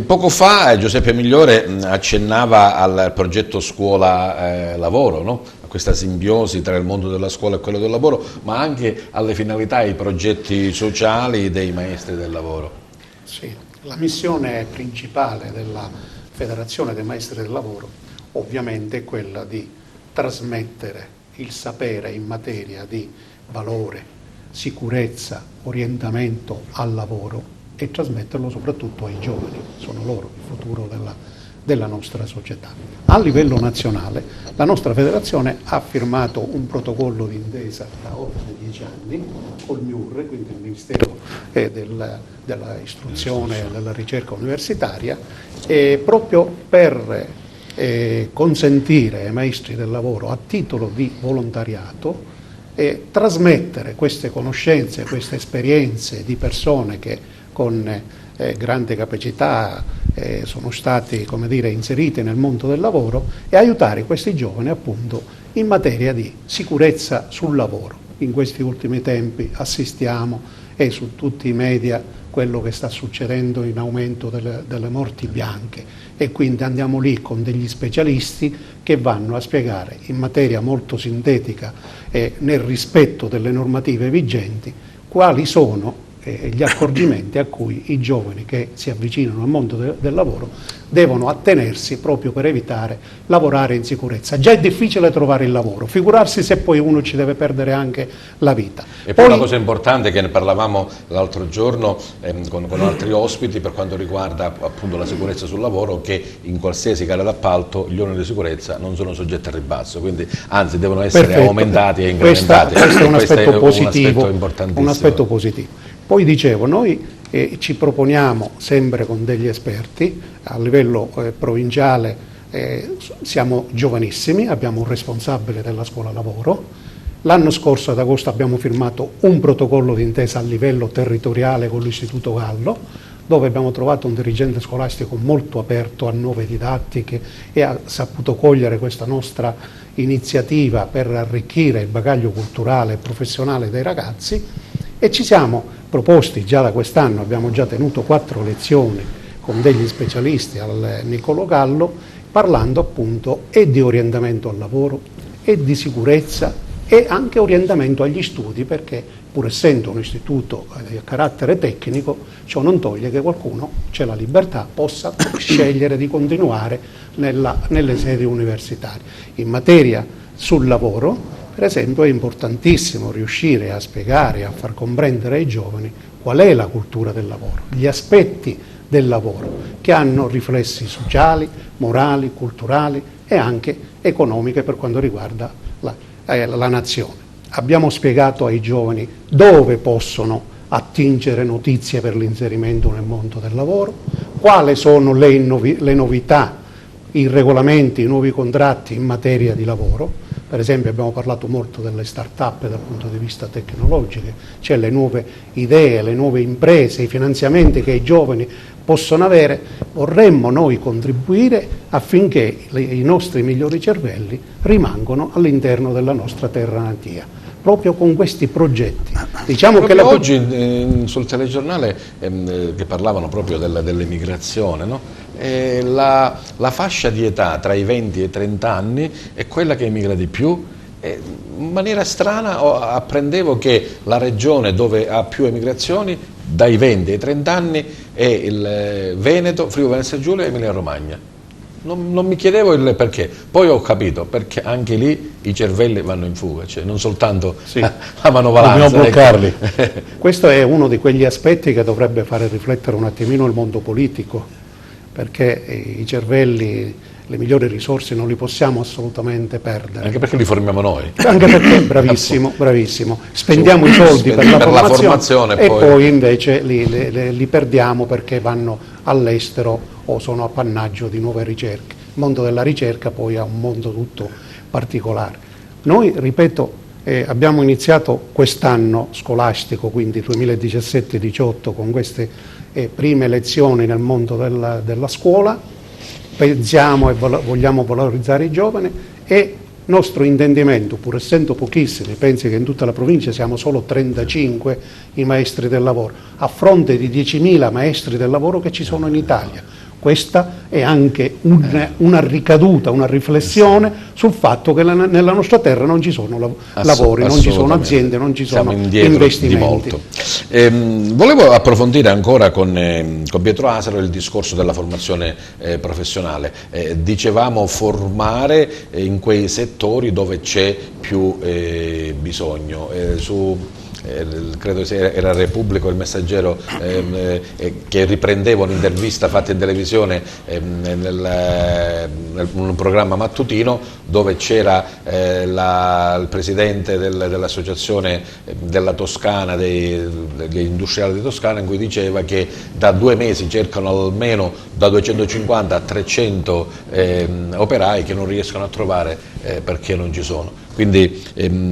poco fa Giuseppe Migliore accennava al progetto scuola-lavoro, no? A questa simbiosi tra il mondo della scuola e quello del lavoro, ma anche alle finalità e ai progetti sociali dei maestri del lavoro. Sì, la missione principale della Federazione dei Maestri del Lavoro ovviamente è quella di trasmettere il sapere in materia di valore, sicurezza, orientamento al lavoro e trasmetterlo soprattutto ai giovani, sono loro il futuro della nostra società. A livello nazionale la nostra federazione ha firmato un protocollo d'intesa da oltre 10 anni col MIUR, quindi il Ministero della Istruzione e della Ricerca Universitaria, proprio per consentire ai maestri del lavoro a titolo di volontariato trasmettere queste conoscenze, queste esperienze di persone che con grande capacità sono stati, come dire, inseriti nel mondo del lavoro, e aiutare questi giovani appunto in materia di sicurezza sul lavoro. In questi ultimi tempi assistiamo su tutti i media quello che sta succedendo in aumento delle morti bianche, e quindi andiamo lì con degli specialisti che vanno a spiegare in materia molto sintetica e nel rispetto delle normative vigenti quali sono gli accorgimenti a cui i giovani che si avvicinano al mondo del lavoro devono attenersi, proprio per evitare lavorare in sicurezza. Già è difficile trovare il lavoro, figurarsi se poi uno ci deve perdere anche la vita. E poi una cosa importante, che ne parlavamo l'altro giorno con altri ospiti, per quanto riguarda appunto la sicurezza sul lavoro, che in qualsiasi gara d'appalto gli oneri di sicurezza non sono soggetti al ribasso, quindi anzi devono essere aumentati e incrementati. Questo è un aspetto positivo, importantissimo. un aspetto positivo. Poi dicevo, noi ci proponiamo sempre con degli esperti a livello provinciale, siamo giovanissimi, abbiamo un responsabile della scuola lavoro. L'anno scorso ad agosto abbiamo firmato un protocollo d'intesa a livello territoriale con l'Istituto Gallo, dove abbiamo trovato un dirigente scolastico molto aperto a nuove didattiche e ha saputo cogliere questa nostra iniziativa per arricchire il bagaglio culturale e professionale dei ragazzi, e ci siamo proposti già da quest'anno, abbiamo già tenuto 4 lezioni con degli specialisti al Niccolò Gallo, parlando appunto e di orientamento al lavoro e di sicurezza e anche orientamento agli studi, perché pur essendo un istituto di carattere tecnico, ciò non toglie che qualcuno c'è la libertà, possa scegliere di continuare nelle sedi universitarie. In materia sul lavoro, per esempio, è importantissimo riuscire a spiegare, a far comprendere ai giovani qual è la cultura del lavoro, gli aspetti del lavoro che hanno riflessi sociali, morali, culturali e anche economiche per quanto riguarda la nazione. Abbiamo spiegato ai giovani dove possono attingere notizie per l'inserimento nel mondo del lavoro, quali sono le novità, i regolamenti, i nuovi contratti in materia di lavoro. Per esempio abbiamo parlato molto delle start-up dal punto di vista tecnologico, cioè le nuove idee, le nuove imprese, i finanziamenti che i giovani possono avere. Vorremmo noi contribuire affinché i nostri migliori cervelli rimangano all'interno della nostra terra natia, proprio con questi progetti. Diciamo che oggi sul telegiornale che parlavano proprio dell'emigrazione, no? La fascia di età tra i 20 e i 30 anni è quella che emigra di più. In maniera strana apprendevo che la regione dove ha più emigrazioni dai 20 ai 30 anni è il Veneto, Friuli Venezia Giulia e Emilia Romagna. Non mi chiedevo il perché, poi ho capito perché anche lì i cervelli vanno in fuga, cioè non soltanto la manovalanza. Dobbiamo bloccarli. Questo è uno di quegli aspetti che dovrebbe fare riflettere un attimino il mondo politico, perché i cervelli, le migliori risorse non li possiamo assolutamente perdere. Anche perché li formiamo noi. Anche perché, bravissimo, spendiamo i soldi per la formazione e poi invece li perdiamo perché vanno all'estero o sono appannaggio di nuove ricerche. Il mondo della ricerca poi è un mondo tutto particolare. Noi, ripeto, abbiamo iniziato quest'anno scolastico, quindi 2017-18, con queste prime lezioni nel mondo della scuola. Pensiamo e vogliamo valorizzare i giovani, e nostro intendimento, pur essendo pochissimi, pensi che in tutta la provincia siamo solo 35 i maestri del lavoro, a fronte di 10.000 maestri del lavoro che ci sono in Italia. Questa è anche una ricaduta, una riflessione sul fatto che nella nostra terra non ci sono lavori, non ci sono aziende, non ci sono investimenti. Di molto. Volevo approfondire ancora con Pietro Asaro il discorso della formazione professionale. Dicevamo formare in quei settori dove c'è più bisogno. credo sia era Repubblica o Il Messaggero, che riprendeva un'intervista fatta in televisione in un programma mattutino, dove c'era il presidente dell'associazione della Toscana, degli industriali di Toscana, in cui diceva che da 2 mesi cercano almeno da 250 a 300 operai che non riescono a trovare perché non ci sono. Quindi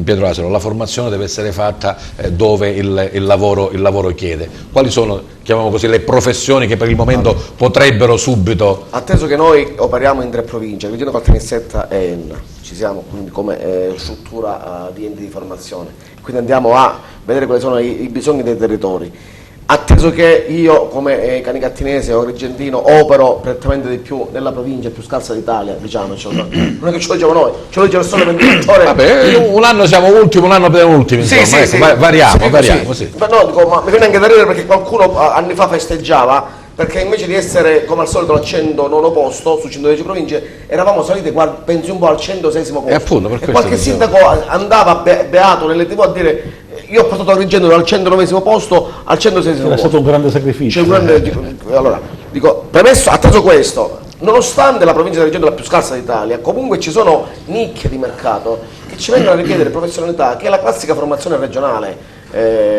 Pietro Asero, la formazione deve essere fatta dove il lavoro chiede. Quali sono, chiamiamo così, le professioni che per il momento potrebbero subito... Atteso che noi operiamo in 3 province, Agrigento, Caltanissetta e Enna, ci siamo quindi come struttura di enti di formazione, quindi andiamo a vedere quali sono i bisogni dei territori. Atteso che io come canicattinese o agrigentino opero prettamente di più nella provincia più scarsa d'Italia, diciamocelo, non è che ce lo diciamo noi, ce lo dice il sole 24 ore. Vabbè, un anno siamo ultimi, un anno penultimi, insomma, sì, ecco, sì. variamo. Sì. Ma no, dico, ma mi viene anche da ridere perché qualcuno anni fa festeggiava, perché invece di essere come al solito al 109 posto su 110 province, eravamo saliti, pensi un po', al 106esimo posto. Appunto, per e questo qualche sindaco andava beato nelle TV a dire: io ho portato Agrigento dal 109esimo posto al 106esimo posto. Era stato un grande sacrificio. Allora, dico, premesso, atteso questo, nonostante la provincia di Agrigento è la più scarsa d'Italia, comunque ci sono nicchie di mercato che ci vengono a richiedere professionalità che la classica formazione regionale,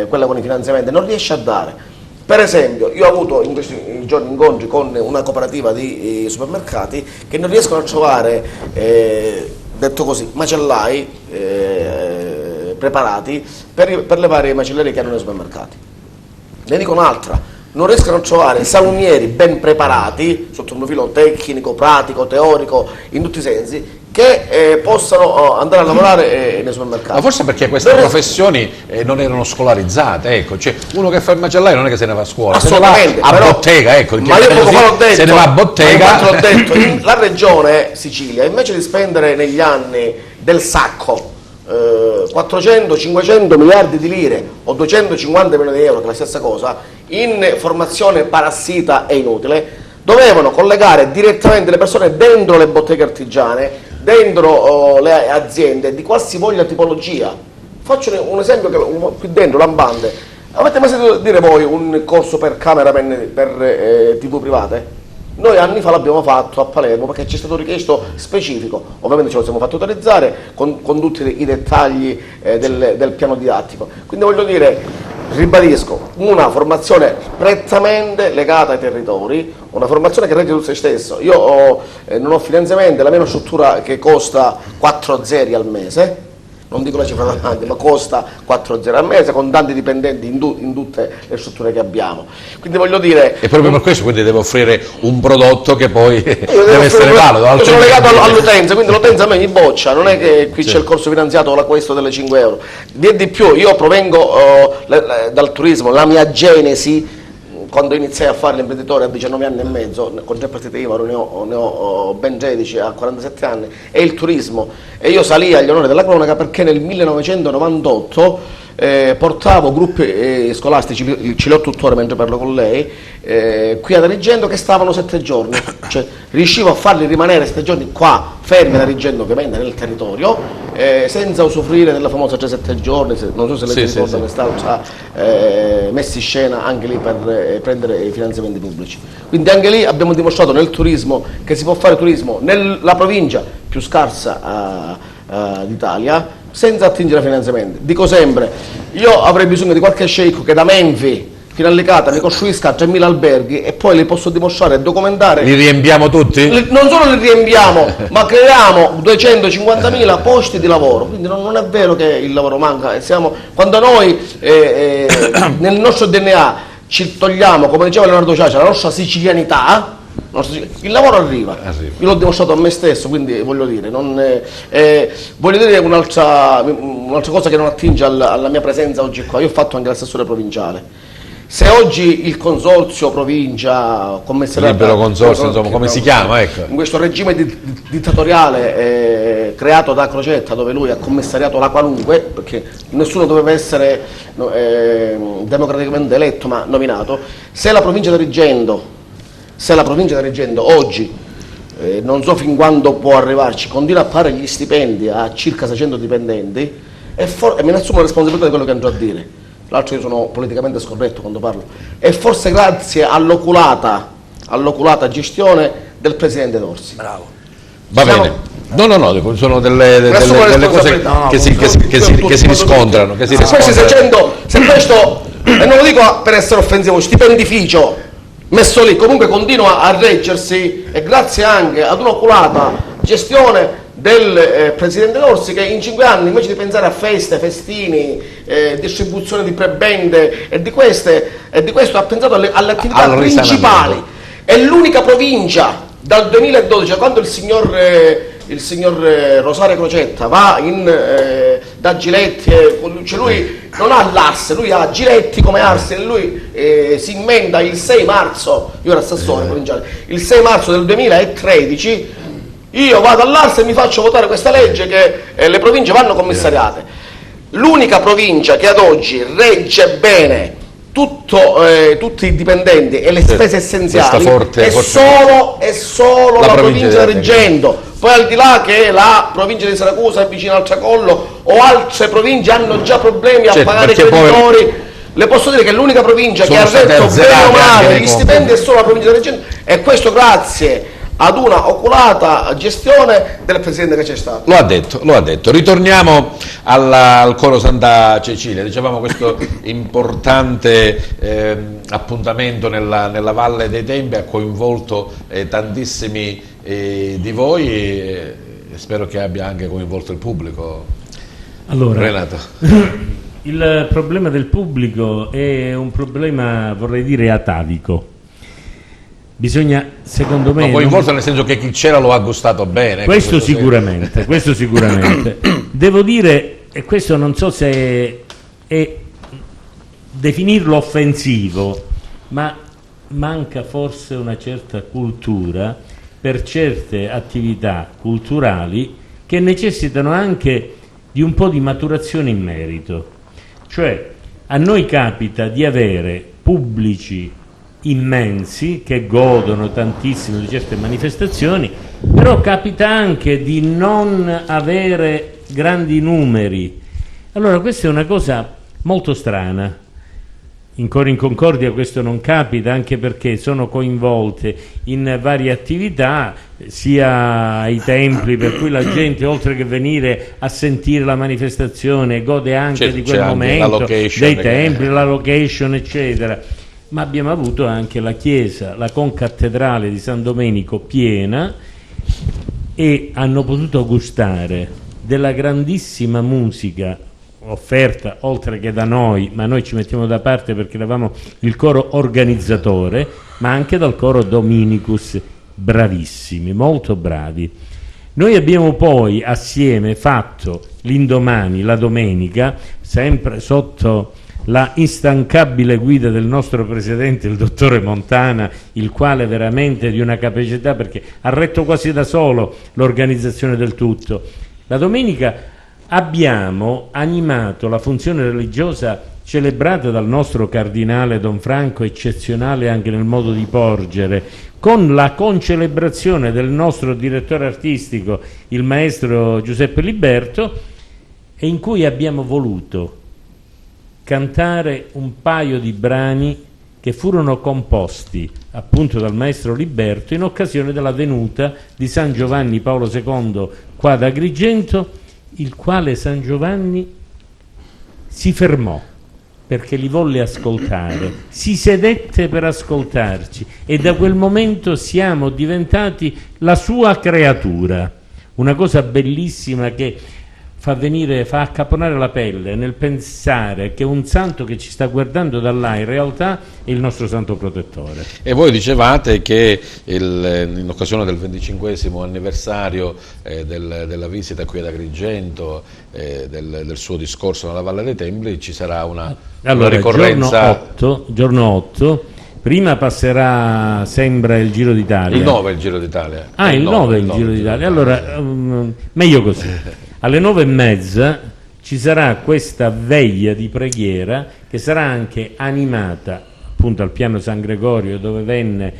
quella con i finanziamenti, non riesce a dare. Per esempio, io ho avuto in questi giorni incontri con una cooperativa di supermercati che non riescono a trovare, detto così, macellai preparati per le varie macellerie che hanno nei supermercati. Ne dico un'altra: non riescono a trovare salumieri ben preparati sotto un profilo tecnico, pratico, teorico, in tutti i sensi, che possano andare a lavorare nei supermercati. Ma forse perché queste professioni non erano scolarizzate, ecco, cioè uno che fa il macellaio non è che se ne va a scuola, assolutamente, se ne va a bottega, ecco, ma io poco fa l'ho detto, se ne va a bottega. L'ho detto, la regione Sicilia, invece di spendere negli anni del sacco 400-500 miliardi di lire o 250 milioni di euro, che è la stessa cosa, in formazione parassita e inutile, dovevano collegare direttamente le persone dentro le botteghe artigiane, dentro le aziende di qualsivoglia tipologia. Faccio un esempio che qui dentro, lampante. Avete mai sentito dire voi un corso per cameraman per TV private? Noi anni fa l'abbiamo fatto a Palermo perché ci è stato richiesto specifico, ovviamente ce lo siamo fatto autorizzare con tutti i dettagli del piano didattico. Quindi voglio dire, ribadisco, una formazione prettamente legata ai territori, una formazione che regge su se stesso. Io non ho finanziamenti, la mia è una struttura che costa 4 zeri al mese, non dico la cifra davanti, ma costa 4 zeri al mese con tanti dipendenti in tutte le strutture che abbiamo. Quindi voglio dire... E proprio per questo quindi deve offrire un prodotto che poi deve essere valido. Io sono legato all'utenza, quindi l'utenza a me mi boccia, non è che qui c'è il corso finanziato o questo delle 5 euro. Di più, io provengo dal turismo, la mia genesi, quando iniziai a fare l'imprenditore a 19 anni e mezzo, con 3 partite IVA, ne ho ben 13 a 47 anni, è il turismo. E io salii agli onori della cronaca perché nel 1998 portavo gruppi scolastici, ce li ho tuttora mentre parlo con lei, qui ad Agrigento, che stavano 7 giorni, cioè riuscivo a farli rimanere 7 giorni qua, fermi ad Agrigento, ovviamente nel territorio, senza usufruire della famosa 7 giorni, non so se lei si ricorda, che è stata messa in scena anche lì per prendere i finanziamenti pubblici. Quindi anche lì abbiamo dimostrato nel turismo che si può fare turismo nella provincia più scarsa d'Italia senza attingere a finanziamenti. Dico sempre, io avrei bisogno di qualche sceicco che da Menfi fino a Licata mi costruisca 3.000 alberghi e poi li posso dimostrare e documentare. Li riempiamo tutti? Non solo li riempiamo, ma creiamo 250.000 posti di lavoro. Quindi non è vero che il lavoro manca. Quando noi nel nostro DNA ci togliamo, come diceva Leonardo Ciaccia, la nostra sicilianità, il lavoro arriva. Io l'ho dimostrato a me stesso, quindi voglio dire, voglio dire un'altra cosa che non attinge alla mia presenza oggi qua. Io ho fatto anche l'assessore provinciale. Se oggi il consorzio provincia, commissariato, libero consorzio, insomma, come si chiama, ecco, in questo regime dittatoriale creato da Crocetta, dove lui ha commissariato la qualunque, perché nessuno doveva essere democraticamente eletto ma nominato, se la provincia di Agrigento oggi, non so fin quando può arrivarci, continua a pagare gli stipendi a circa 600 dipendenti, e me ne assumo la responsabilità di quello che andrò a dire. l'altro io sono politicamente scorretto quando parlo, è forse grazie all'oculata gestione del Presidente D'Orsi. Bravo. Va bene. No, sono delle cose che si riscontrano. Se questo, e non lo dico per essere offensivo, stipendificio messo lì comunque continua a reggersi, e grazie anche ad un'oculata gestione del Presidente D'Orsi, che in 5 anni, invece di pensare a feste, festini, distribuzione di prebende e di questo, ha pensato alle attività principali. È l'unica provincia dal 2012, quando il signor Rosario Crocetta va da Giletti, cioè lui non ha l'Ars, lui ha Giletti come Ars, e lui si inventa il 6 marzo, io ero assessore provinciale, il 6 marzo del 2013, io vado all'Ars e mi faccio votare questa legge che le province vanno commissariate. L'unica provincia che ad oggi regge bene tutti i dipendenti e le spese essenziali è solo la provincia di Reggendo. Poi al di là che la provincia di Siracusa è vicina al Tracollo o altre province hanno già problemi a pagare i creditori, le posso dire che l'unica provincia che ha retto bene o male gli stipendi è solo la provincia di Reggendo, e questo grazie ad una oculata gestione del Presidente che c'è stato. Lo ha detto. Ritorniamo al Coro Santa Cecilia. Dicevamo questo importante appuntamento nella Valle dei Templi ha coinvolto tantissimi di voi, spero che abbia anche coinvolto il pubblico. Allora, Renato. Il problema del pubblico è un problema, vorrei dire, atavico. Bisogna, secondo me... coinvolto nel senso che chi c'era lo ha gustato bene. Questo sicuramente. Devo dire, e questo non so se è definirlo offensivo, ma manca forse una certa cultura per certe attività culturali che necessitano anche di un po' di maturazione in merito. Cioè, a noi capita di avere pubblici immensi che godono tantissimo di certe manifestazioni, però capita anche di non avere grandi numeri. Allora questa è una cosa molto strana. In Cori in Concordia questo non capita, anche perché sono coinvolte in varie attività, sia ai templi, per cui la gente oltre che venire a sentire la manifestazione gode anche di quel momento dei templi, la location eccetera. Ma abbiamo avuto anche la chiesa, la concattedrale di San Domenico piena, e hanno potuto gustare della grandissima musica offerta oltre che da noi, ma noi ci mettiamo da parte perché eravamo il coro organizzatore, ma anche dal coro Dominicus, bravissimi, molto bravi. Noi abbiamo poi assieme fatto l'indomani, la domenica, sempre sotto la instancabile guida del nostro presidente, il dottore Montana, il quale veramente di una capacità, perché ha retto quasi da solo l'organizzazione del tutto. La domenica abbiamo animato la funzione religiosa celebrata dal nostro cardinale Don Franco, eccezionale anche nel modo di porgere, con la concelebrazione del nostro direttore artistico, il maestro Giuseppe Liberto, e in cui abbiamo voluto cantare un paio di brani che furono composti appunto dal maestro Liberto in occasione della venuta di San Giovanni Paolo II qua da Agrigento, il quale San Giovanni si fermò perché li volle ascoltare, si sedette per ascoltarci, e da quel momento siamo diventati la sua creatura. Una cosa bellissima che fa accaponare la pelle nel pensare che un santo che ci sta guardando da là in realtà è il nostro santo protettore. E voi dicevate che in occasione del 25esimo anniversario della visita qui ad Agrigento, del suo discorso nella Valle dei Templi, ci sarà una ricorrenza. Giorno 8, prima passerà, sembra, il Giro d'Italia. Il 9 è il Giro d'Italia. Il 9 è il Giro d'Italia. Allora, meglio così. Alle 9:30 ci sarà questa veglia di preghiera che sarà anche animata appunto al piano San Gregorio, dove venne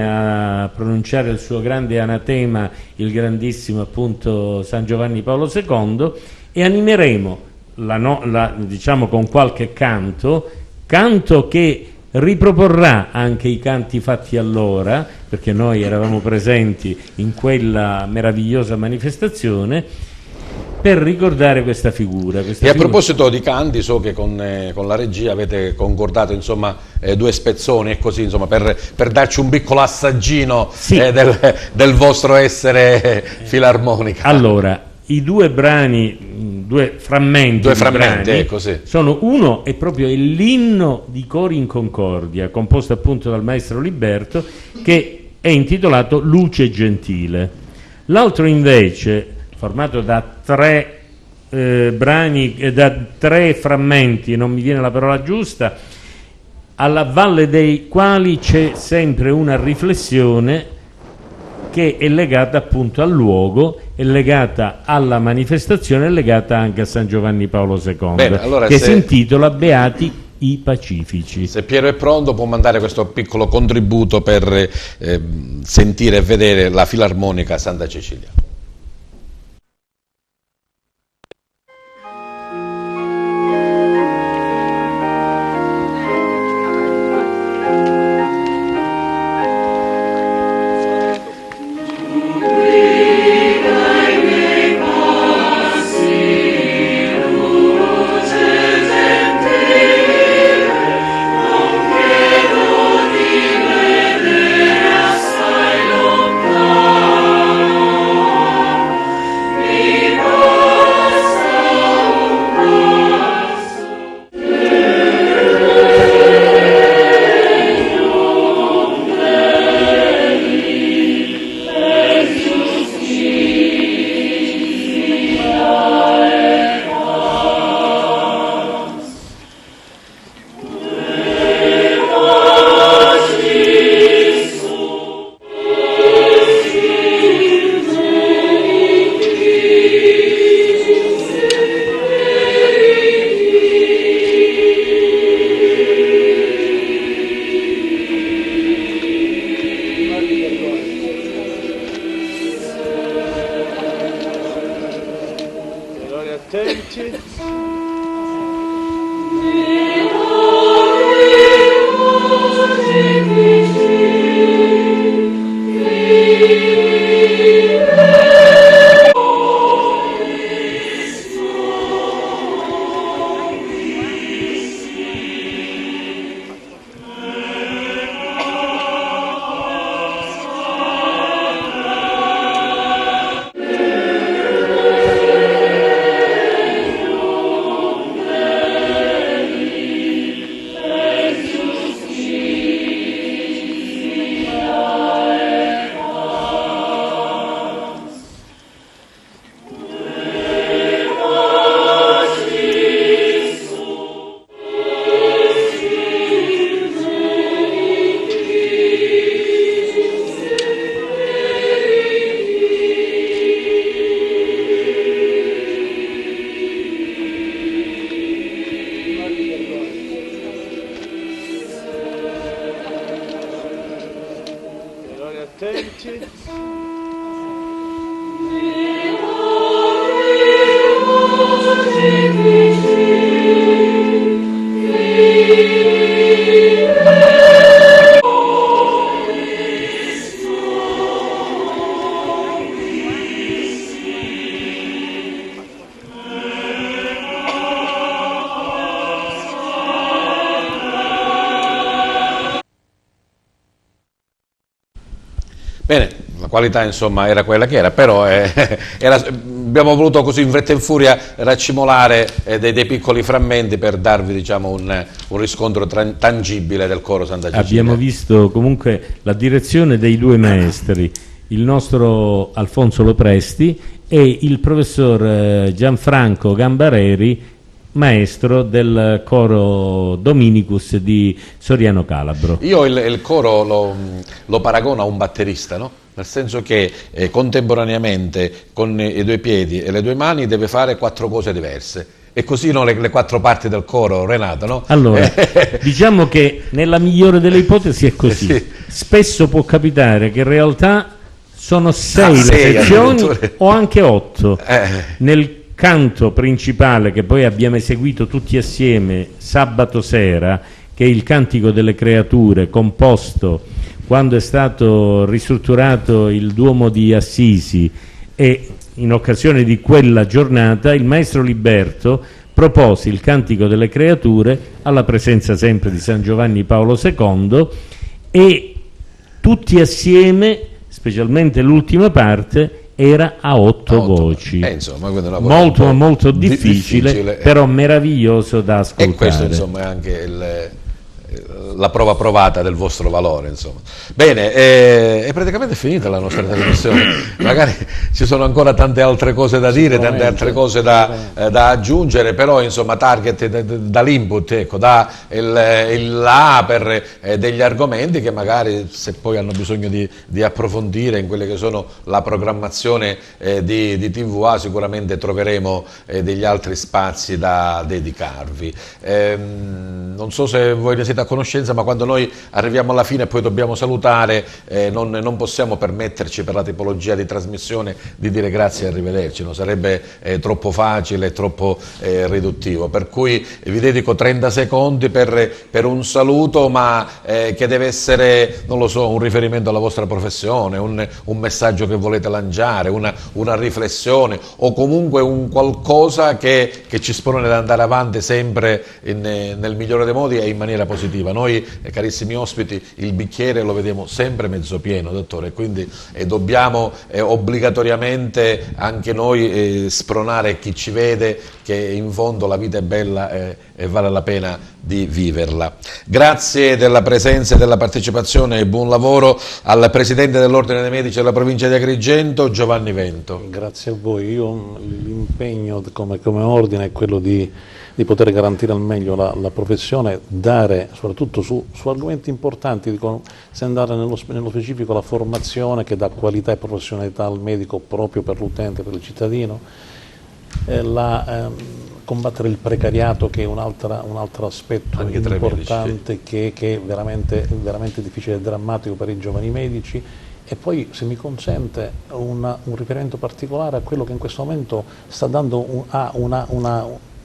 a pronunciare il suo grande anatema il grandissimo appunto San Giovanni Paolo II, e animeremo diciamo con qualche canto che riproporrà anche i canti fatti allora, perché noi eravamo presenti in quella meravigliosa manifestazione, per ricordare questa figura. E a proposito di canti, so che con la regia avete concordato insomma 2 spezzoni e così insomma per darci un piccolo assaggino sì. Del vostro essere filarmonica. Allora, i 2 brani, 2 frammenti, brani, ecco, sì. sono uno è proprio l'inno di Cori in Concordia, composto appunto dal maestro Liberto, che è intitolato Luce Gentile. L'altro invece, formato da 3 brani, da 3 frammenti, non mi viene la parola giusta, alla valle dei quali c'è sempre una riflessione che è legata appunto al luogo, è legata alla manifestazione, è legata anche a San Giovanni Paolo II. Bene, allora che si intitola Beati i Pacifici. Se Piero è pronto può mandare questo piccolo contributo per sentire e vedere la Filarmonica Santa Cecilia. Bene, la qualità insomma era quella che era, però abbiamo voluto così in fretta e in furia raccimolare dei piccoli frammenti per darvi diciamo un riscontro tangibile del coro Santa Cecilia. Abbiamo visto comunque la direzione dei 2 maestri, il nostro Alfonso Lopresti e il professor Gianfranco Gambareri, maestro del coro Dominicus di Soriano Calabro. Io il coro lo paragono a un batterista, no? Nel senso che contemporaneamente con i 2 piedi e le 2 mani deve fare 4 cose diverse. E così no, le 4 parti del coro, Renato, no? Allora, diciamo che nella migliore delle ipotesi è così. Sì. Spesso può capitare che in realtà sono 6 le sezioni o anche 8. Nel canto principale che poi abbiamo eseguito tutti assieme sabato sera, che è il Cantico delle Creature, composto quando è stato ristrutturato il Duomo di Assisi, e in occasione di quella giornata il maestro Liberto propose il Cantico delle Creature alla presenza sempre di San Giovanni Paolo II, e tutti assieme, specialmente l'ultima parte, era a 8 voci. Insomma, molto difficile, però meraviglioso da ascoltare. E questo insomma è anche la prova provata del vostro valore, insomma. Bene, è praticamente finita la nostra trasmissione. Magari ci sono ancora tante altre cose da dire, tante altre cose da aggiungere, però insomma Target dall'input, ecco, dà il là per degli argomenti che magari, se poi hanno bisogno di approfondire in quelle che sono la programmazione di TVA, sicuramente troveremo degli altri spazi da dedicarvi. Non so se voi ne siete a conoscenza, ma quando noi arriviamo alla fine e poi dobbiamo salutare, non possiamo permetterci, per la tipologia di trasmissione, di dire grazie e arrivederci, non sarebbe troppo facile e troppo riduttivo, per cui vi dedico 30 secondi per un saluto, ma che deve essere, non lo so, un riferimento alla vostra professione, un messaggio che volete lanciare, una riflessione, o comunque un qualcosa che ci spone ad andare avanti sempre nel migliore dei modi e in maniera positiva. Noi, carissimi ospiti, il bicchiere lo vediamo sempre mezzo pieno, dottore, quindi dobbiamo obbligatoriamente anche noi spronare chi ci vede che in fondo la vita è bella e vale la pena di viverla. Grazie della presenza e della partecipazione e buon lavoro al Presidente dell'Ordine dei Medici della provincia di Agrigento, Giovanni Vento. Grazie a voi. L'impegno come ordine è quello di poter garantire al meglio la professione, dare soprattutto su argomenti importanti, se andare nello specifico la formazione che dà qualità e professionalità al medico proprio per l'utente, per il cittadino, combattere il precariato, che è un altro aspetto importante, che è veramente difficile e drammatico per i giovani medici. E poi, se mi consente, un riferimento particolare a quello che in questo momento sta dando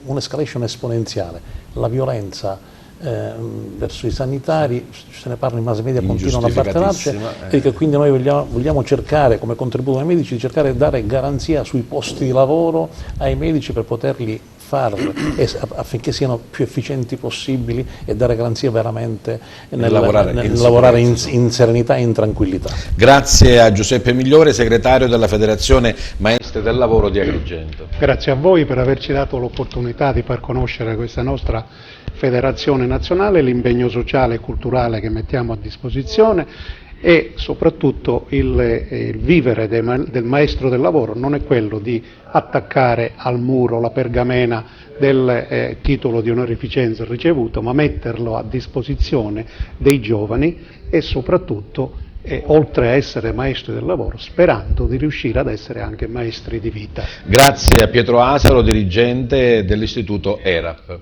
un'escalation esponenziale, la violenza verso i sanitari, se ne parla in mass media, continuano a parlarci, e che quindi noi vogliamo cercare, come contributo ai medici, di cercare di dare garanzia sui posti di lavoro ai medici per poterli affinché siano più efficienti possibili e dare garanzia veramente nel lavorare in serenità e in tranquillità. Grazie a Giuseppe Migliore, segretario della Federazione Maestri del Lavoro di Agrigento. Grazie a voi per averci dato l'opportunità di far conoscere questa nostra federazione nazionale, l'impegno sociale e culturale che mettiamo a disposizione, e soprattutto il vivere del maestro del lavoro non è quello di attaccare al muro la pergamena del titolo di onorificenza ricevuto, ma metterlo a disposizione dei giovani e soprattutto, oltre a essere maestri del lavoro, sperando di riuscire ad essere anche maestri di vita. Grazie a Pietro Asaro, dirigente dell'Istituto ERAP.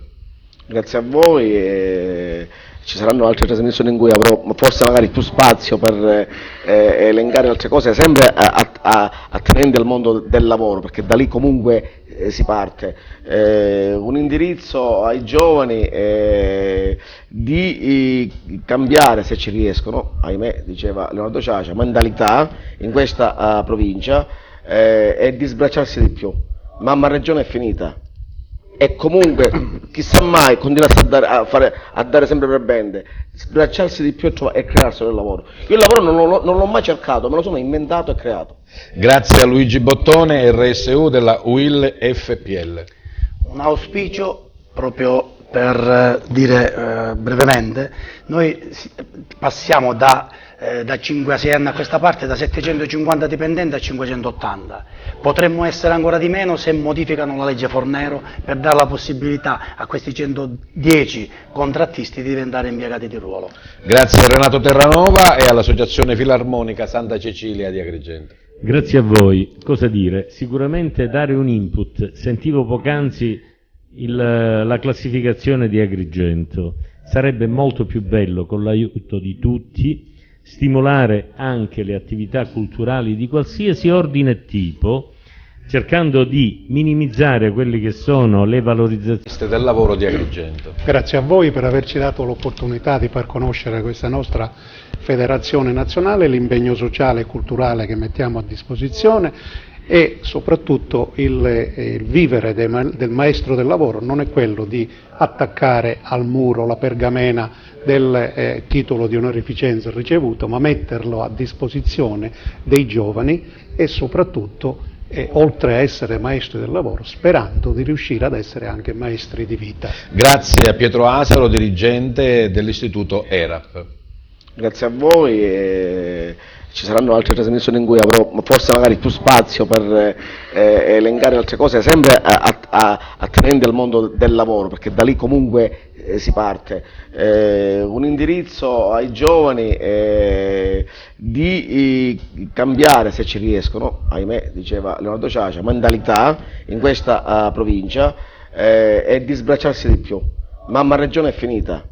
Grazie a voi. Ci saranno altre trasmissioni in cui avrò forse magari più spazio per elencare altre cose, sempre attenenti al mondo del lavoro, perché da lì comunque si parte. Un indirizzo ai giovani di cambiare, se ci riescono, ahimè, diceva Leonardo Ciacia, mentalità in questa provincia, e di sbracciarsi di più. Mamma Regione è finita. E comunque, chissà mai, continuarsi a dare sempre prebende, sbracciarsi di più e crearsi del lavoro. Io il lavoro non l'ho mai cercato, me lo sono inventato e creato. Grazie a Luigi Bottone, RSU della UIL FPL. Un auspicio, proprio per dire brevemente, noi passiamo da 5 a 6 anni a questa parte, da 750 dipendenti a 580. Potremmo essere ancora di meno se modificano la legge Fornero per dare la possibilità a questi 110 contrattisti di diventare impiegati di ruolo. Grazie a Renato Terranova e all'Associazione Filarmonica Santa Cecilia di Agrigento. Grazie a voi. Cosa dire? Sicuramente dare un input. Sentivo poc'anzi la classificazione di Agrigento. Sarebbe molto più bello, con l'aiuto di tutti, stimolare anche le attività culturali di qualsiasi ordine e tipo, cercando di minimizzare quelli che sono le valorizzazioni del lavoro di Agrigento. Grazie a voi per averci dato l'opportunità di far conoscere questa nostra federazione nazionale, l'impegno sociale e culturale che mettiamo a disposizione e soprattutto il vivere del maestro del lavoro non è quello di attaccare al muro la pergamena del titolo di onorificenza ricevuto, ma metterlo a disposizione dei giovani e soprattutto oltre a essere maestri del lavoro, sperando di riuscire ad essere anche maestri di vita. Grazie a Pietro Asaro, dirigente dell'Istituto ERAP. Grazie a voi. Ci saranno altre trasmissioni in cui avrò forse magari più spazio per elencare altre cose, sempre attenenti al mondo del lavoro, perché da lì comunque si parte. Un indirizzo ai giovani di cambiare, se ci riescono, ahimè, diceva Leonardo Ciacia, mentalità in questa provincia e di sbracciarsi di più. Mamma Regione è finita.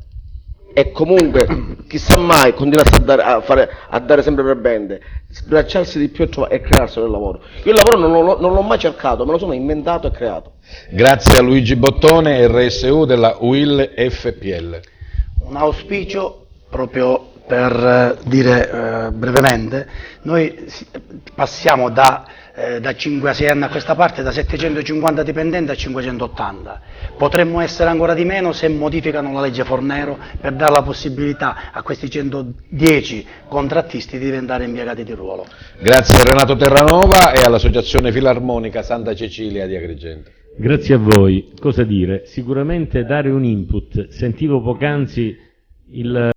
E comunque, chissà mai, continuasse a dare sempre per bende, sbracciarsi di più e crearsi del lavoro. Io il lavoro non l'ho mai cercato, me lo sono inventato e creato. Grazie a Luigi Bottone, RSU della UIL FPL. Un auspicio proprio per dire brevemente, noi passiamo da 5 a 6 anni a questa parte, da 750 dipendenti a 580. Potremmo essere ancora di meno se modificano la legge Fornero per dare la possibilità a questi 110 contrattisti di diventare impiegati di ruolo. Grazie a Renato Terranova e all'Associazione Filarmonica Santa Cecilia di Agrigento. Grazie a voi. Cosa dire? Sicuramente dare un input. Sentivo poc'anzi il